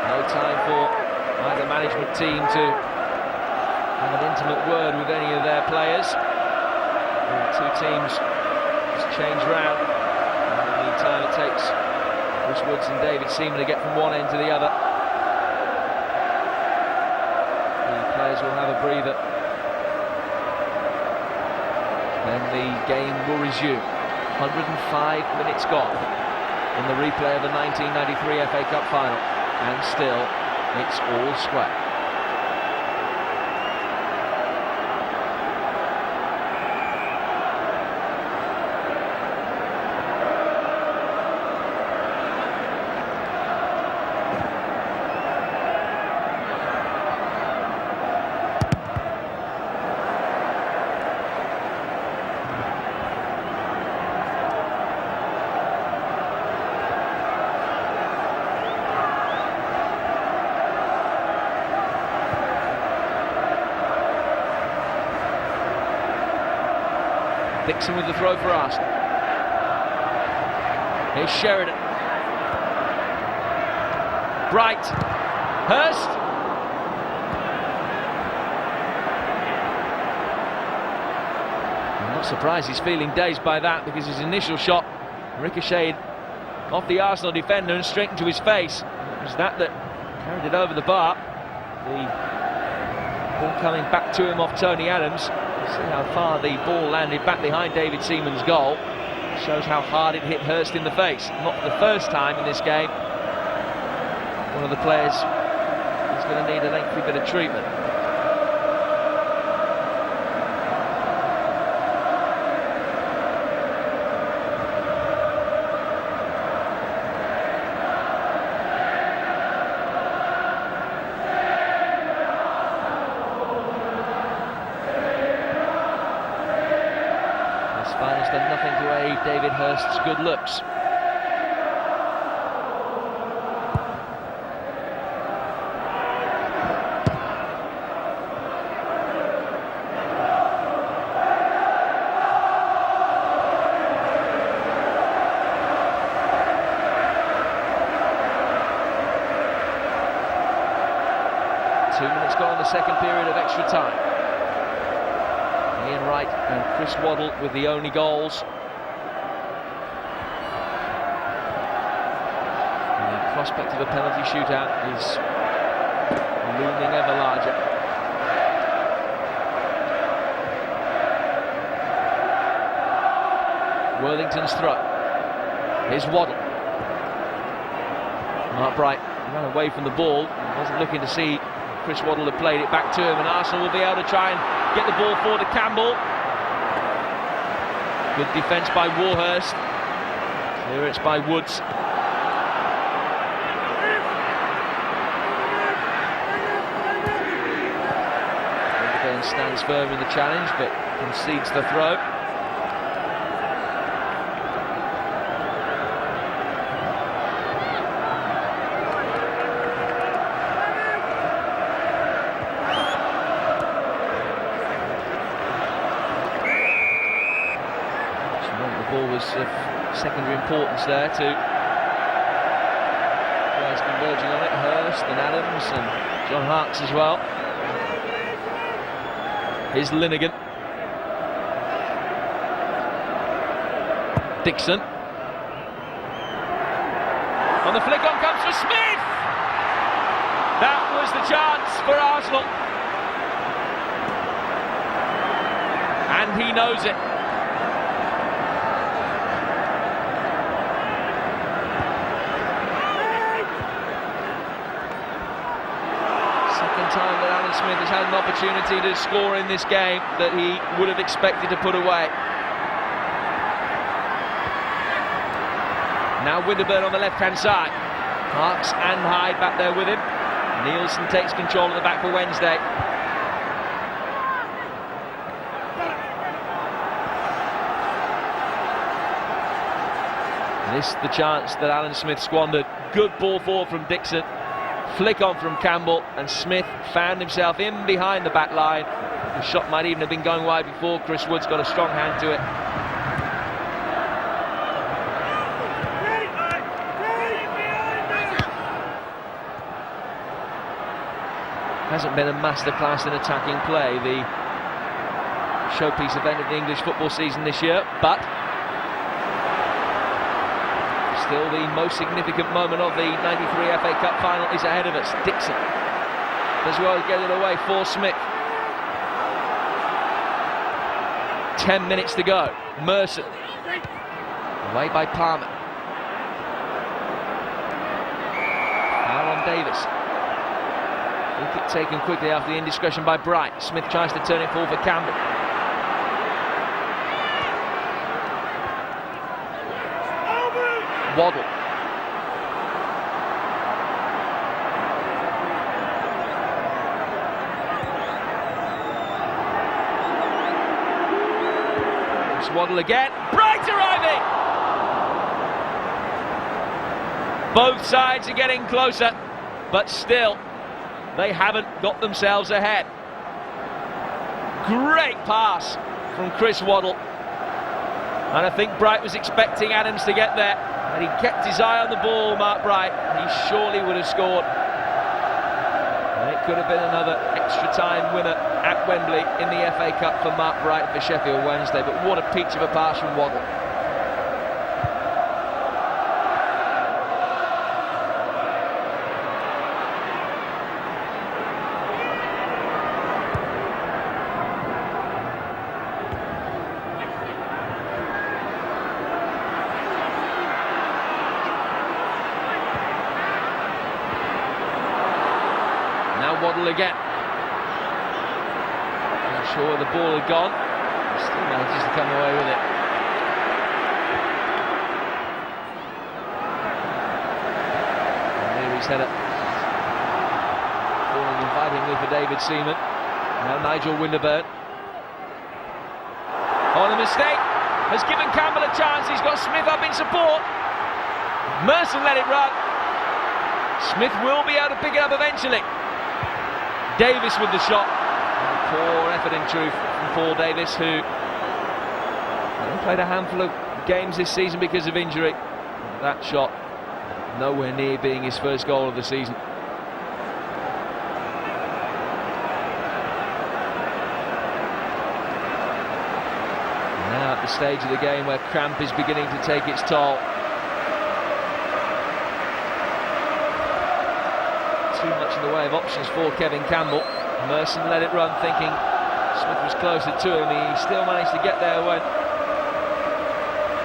No time for either management team to have an intimate word with any of their players. The two teams just change round. In the meantime, it takes Chris Woods and David Seaman to get from one end to the other. The players will have a breather. Then the game will resume. 105 minutes gone in the replay of the 1993 FA Cup final. And still, it's all square. Dixon with the throw for Arsenal. Here's Sheridan. Bright. Hurst. I'm not surprised he's feeling dazed by that, because his initial shot ricocheted off the Arsenal defender and straight into his face. It was that carried it over the bar. The ball coming back to him off Tony Adams. See how far the ball landed back behind David Seaman's goal. Shows how hard it hit Hurst in the face. Not for the first time in this game. One of the players is going to need a lengthy bit of treatment. Finals done nothing to aid David Hurst's good looks. Two minutes gone in the second period of extra time. Ian Wright and Chris Waddle with the only goals. And the prospect of a penalty shootout is looming ever larger. Worthington's throw. Here's Waddle. Mark Bright ran away from the ball. Wasn't looking to see Chris Waddle had played it back to him, and Arsenal will be able to try and get the ball forward to Campbell. Good defence by Warhurst. Clearance by Woods. stands firm in the challenge but concedes the throw. The ball was of secondary importance there to players converging on it, Hurst and Adams and John Harkes as well. Here's Linnigan. Dixon. On the flick on comes for Smith! That was the chance for Arsenal. And he knows it. Time that Alan Smith has had an opportunity to score in this game that he would have expected to put away. Now Winterburn on the left-hand side. Harkes and Hyde back there with him. Nielsen takes control at the back for Wednesday. This the chance that Alan Smith squandered. Good ball forward from Dixon. Flick on from Campbell, and Smith found himself in behind the back line. The shot might even have been going wide before. Chris Wood's got a strong hand to it. Hasn't been a masterclass in attacking play, the showpiece event of the English football season this year, but still the most significant moment of the 93 FA Cup final is ahead of us. Dixon as well as get it away for Smith. 10 minutes to go. Merson away by Palmer. Foul on Davis. Wicket taken quickly after the indiscretion by Bright. Smith tries to turn it forward for Campbell. Waddle. It's Waddle again. Bright arriving! Both sides are getting closer, but still, they haven't got themselves ahead. Great pass from Chris Waddle. And I think Bright was expecting Adams to get there. And he kept his eye on the ball, Mark Bright. He surely would have scored. And it could have been another extra time winner at Wembley in the FA Cup for Mark Bright for Sheffield Wednesday. But what a peach of a pass from Waddle. Waddle again. Not sure where the ball had gone. Still manages to come away with it. And Leary's header falling invitingly for David Seaman. Now Nigel Winterburn. On a mistake. Has given Campbell a chance. He's got Smith up in support. Merson let it run. Smith will be able to pick it up eventually. Davis with the shot. Poor effort in truth from Paul Davis, who played a handful of games this season because of injury. That shot nowhere near being his first goal of the season. Now at the stage of the game where cramp is beginning to take its toll. Too much in the way of options for Kevin Campbell. Merson let it run thinking Smith was closer to him. He still managed to get there when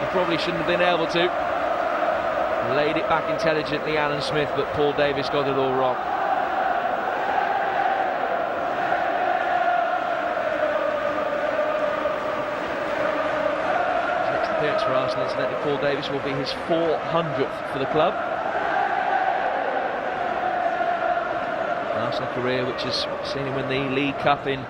he probably shouldn't have been able to. Laid it back intelligently, Alan Smith, but Paul Davis got it all wrong. His next appearance for Arsenal, incidentally, Paul Davis will be his 400th for the club. Arsenal career which has seen him win the League Cup in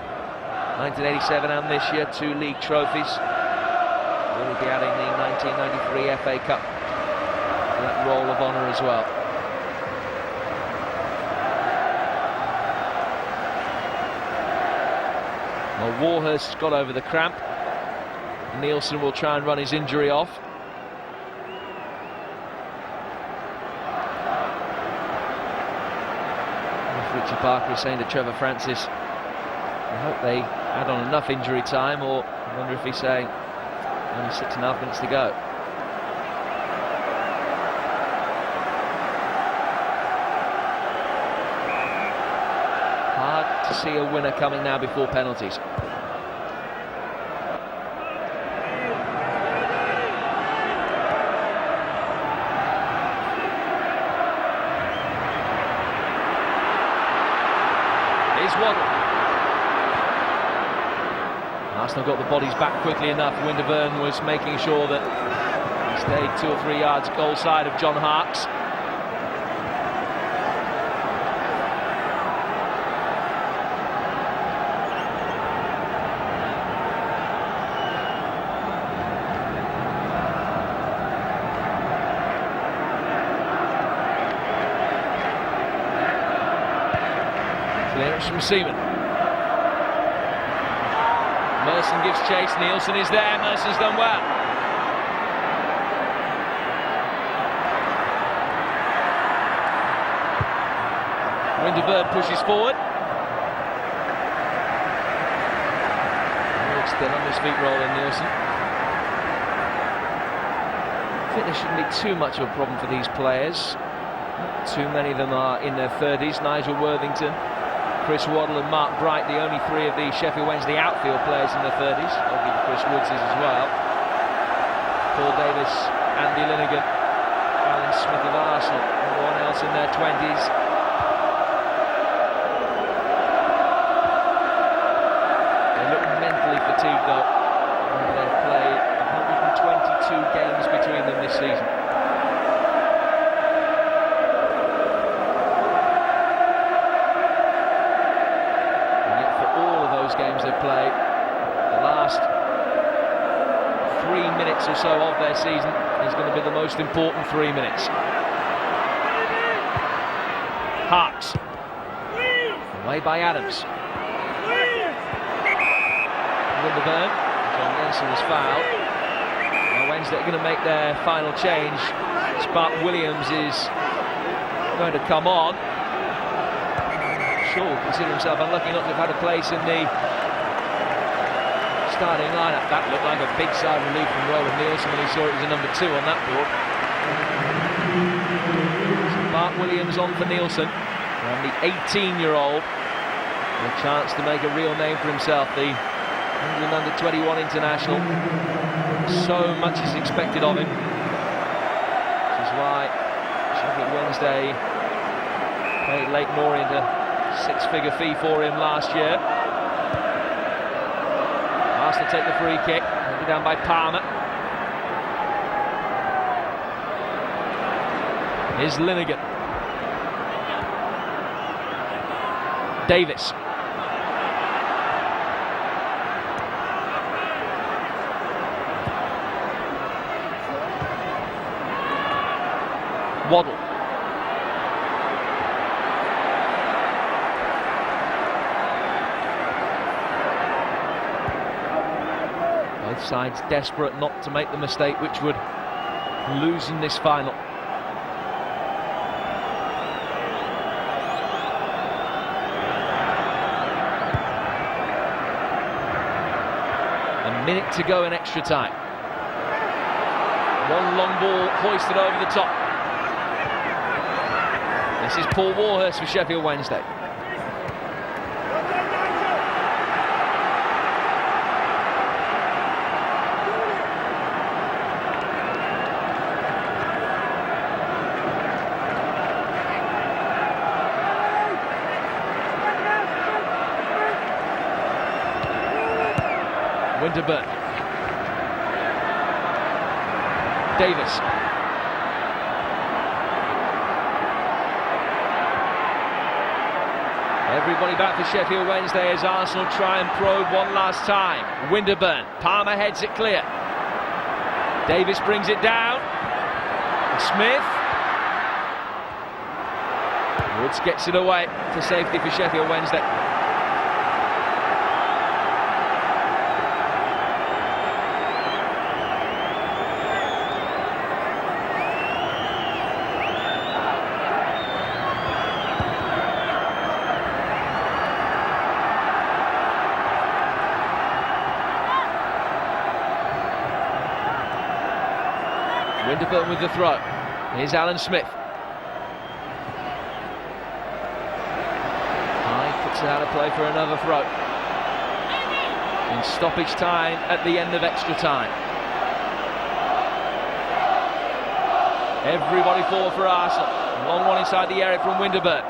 1987 and this year, 2 league trophies. Will he be adding the 1993 FA Cup to that roll of honour as well? Well, Warhurst's got over the cramp. Nielsen will try and run his injury off. Richie Parker is saying to Trevor Francis, I hope they add on enough injury time, or I wonder if he's saying only 6.5 minutes to go. Hard to see a winner coming now before penalties. Waddle. Arsenal got the bodies back quickly enough. Winterburn was making sure that he stayed 2 or 3 yards goal side of John Harkes. Clearance from Seaman. Merson gives chase. Nielsen is there. Merson's done well. Winterburn pushes forward. Still on his feet rolling, Nielsen. I think there shouldn't be too much of a problem for these players. Not too many of them are in their 30s. Nigel Worthington, Chris Waddle and Mark Bright, the only 3 of the Sheffield Wednesday outfield players in their 30s. Obviously Chris Woods is as well. Paul Davis, Andy Linnigan, Alan Smith of Arsenal, everyone else in their 20s. They look mentally fatigued though. They've played 122 games between them this season. Games they've played, the last 3 minutes or so of their season is going to be the most important 3 minutes. Harkes, away by Adams. Winterburn, John Jensen was fouled. Now Wednesday are going to make their final change. Spark Williams is going to come on. Shaw consider himself unlucky not to have had a place in the starting lineup. That looked like a big sigh of relief from Roland Nielsen when he saw it was a number 2 on that board. So Mark Williams on for Nielsen, and the 18-year-old a chance to make a real name for himself, the England under-21 international. So much is expected of him, which is why Sheffield Wednesday paid Lake Norient a 6-figure fee for him last year. Arsenal take the free kick, down by Palmer. Here's Linnigan. Davis. Waddle. Both sides desperate not to make the mistake which would lose in this final. A minute to go in extra time. One long ball hoisted over the top. This is Paul Warhurst for Sheffield Wednesday. Winterburn. Davis. Everybody back for Sheffield Wednesday as Arsenal try and probe one last time. Winterburn, Palmer heads it clear. Davis brings it down. Smith. Woods gets it away for safety for Sheffield Wednesday. Winterburn with the throw. Here's Alan Smith. High puts it out of play for another throw. In stoppage time at the end of extra time. Everybody forward for Arsenal. Long one inside the area from Winterburn.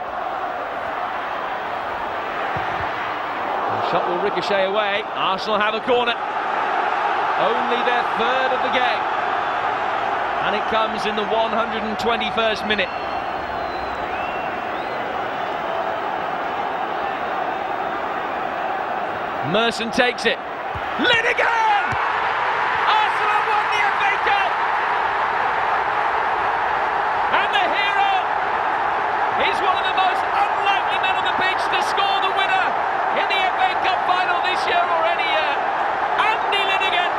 The shot will ricochet away. Arsenal have a corner. Only their third of the game. And it comes in the 121st minute. Merson takes it. Linnigan! Arsenal have won the FA Cup! And the hero is one of the most unlikely men on the pitch to score the winner in the FA Cup final this year or any year. Andy Linnigan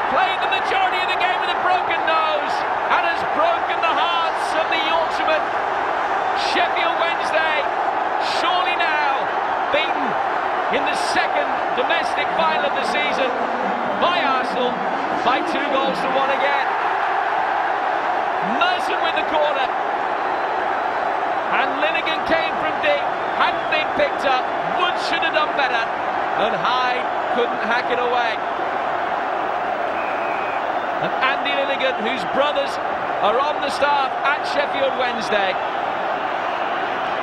played the majority of the game with a broken nose and has broken the hearts of the Yorkshiremen. Sheffield Wednesday, surely now beaten in the second domestic final of the season by Arsenal by 2 goals to 1 again. Merson with the corner, and Linnigan came from deep, hadn't been picked up. Wood should have done better, and Hyde couldn't hack it away. And Andy Linnigan, whose brothers are on the staff at Sheffield Wednesday,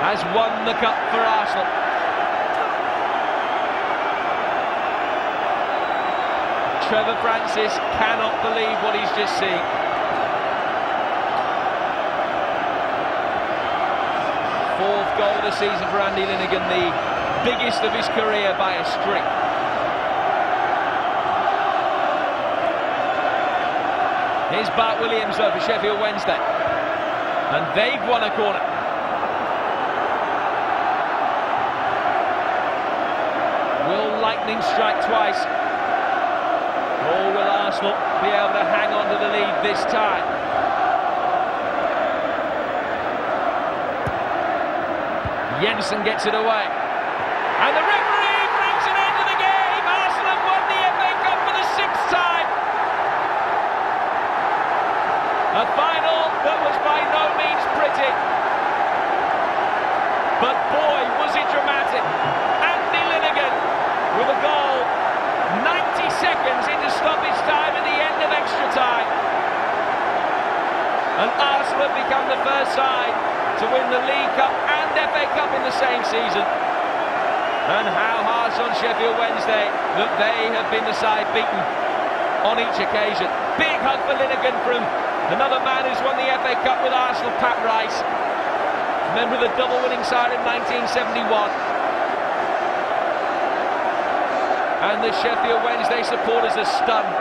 has won the cup for Arsenal. Trevor Francis cannot believe what he's just seen. Fourth goal of the season for Andy Linnigan, the biggest of his career by a streak. Here's Bart Williams though for Sheffield Wednesday. And they've won a corner. Will lightning strike twice? Or will Arsenal be able to hang on to the lead this time? Jensen gets it away. And the referee brings an end to the game. Arsenal have won the FA Cup for the 6th time. A final that was by no means pretty. But boy, was it dramatic. Andy Linnigan with a goal 90 seconds into stoppage time at the end of extra time. And Arsenal have become the first side to win the League Cup and FA Cup in the same season. And how harsh on Sheffield Wednesday that they have been the side beaten on each occasion. Big hug for Linnigan from another man who's won the FA Cup with Arsenal, Pat Rice. Member of the double winning side in 1971. And the Sheffield Wednesday supporters are stunned.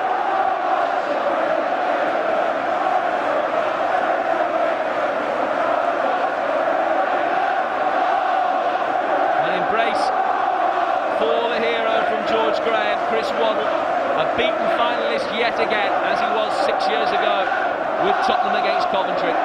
An embrace for the hero from George Graham, Chris Waddle, a beaten finalist yet again, as he was 6 years ago with Tottenham against Coventry.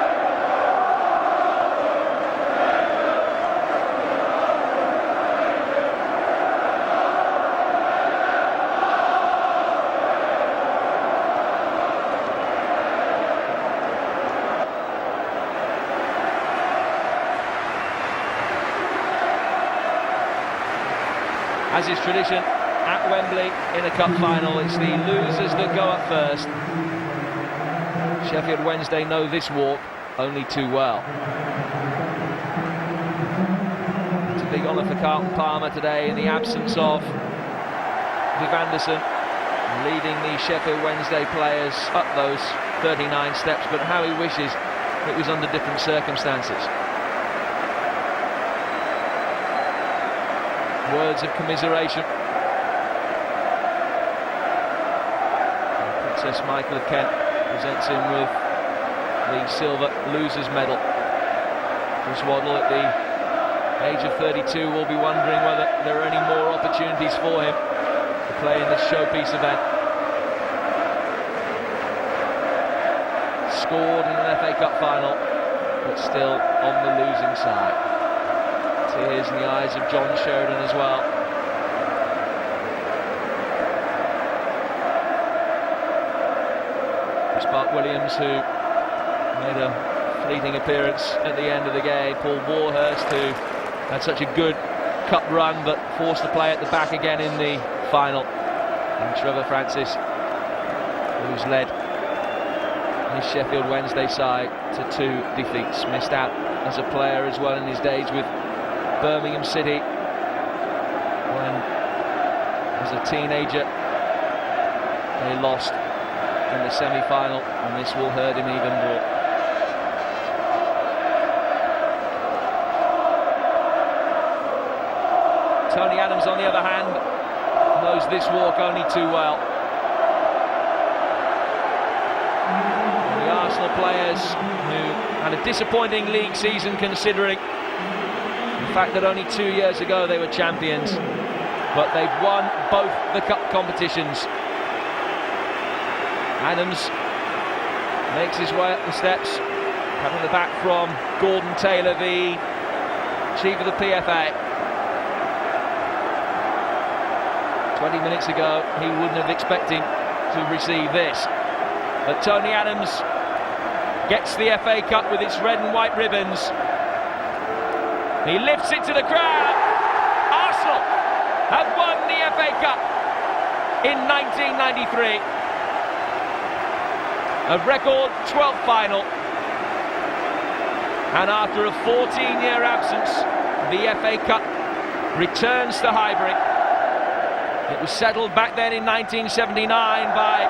As is tradition at Wembley in a cup final, it's the losers that go up first. Sheffield Wednesday know this walk only too well. It's a big honour for Carlton Palmer today in the absence of Viv Anderson, leading the Sheffield Wednesday players up those 39 steps, but how he wishes it was under different circumstances. words of commiseration. Princess Michael of Kent presents him with the silver losers medal. Chris Waddle, at the age of 32, will be wondering whether there are any more opportunities for him to play in this showpiece event. Scored in an FA Cup final, but still on the losing side. Tears in the eyes of John Sheridan as well. Chris Park-Williams, who made a fleeting appearance at the end of the game. Paul Warhurst, who had such a good cup run but forced to play at the back again in the final. And Trevor Francis, who's led his Sheffield Wednesday side to 2 defeats. Missed out as a player as well in his days with Birmingham City, when as a teenager they lost in the semi-final, and this will hurt him even more. Tony Adams, on the other hand, knows this walk only too well. The Arsenal players, who had a disappointing league season considering the fact that only 2 years ago they were champions, but they've won both the cup competitions. Adams makes his way up the steps, having the back from Gordon Taylor, the chief of the PFA. 20 minutes ago he wouldn't have expected to receive this, but Tony Adams gets the FA Cup with its red and white ribbons. He lifts it to the crowd. Arsenal have won the FA Cup in 1993. A record 12th final. And after a 14-year absence, the FA Cup returns to Highbury. It was settled back then in 1979 by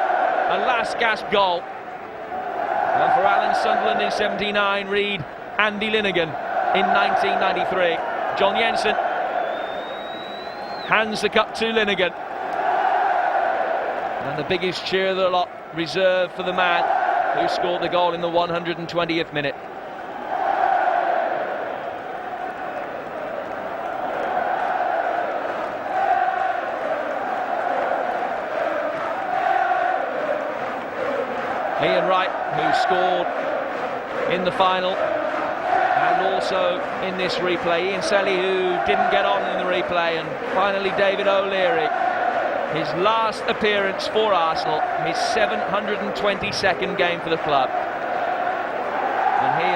a last-gasp goal. And for Alan Sunderland in 79, Reed, Andy Linnigan in 1993. John Jensen hands the cup to Linnigan. And the biggest cheer of the lot reserved for the man who scored the goal in the 120th minute. Ian Wright, who scored in the final and also in this replay. Ian Selly, who didn't get on in the replay. And finally David O'Leary, his last appearance for Arsenal, his 722nd game for the club. And he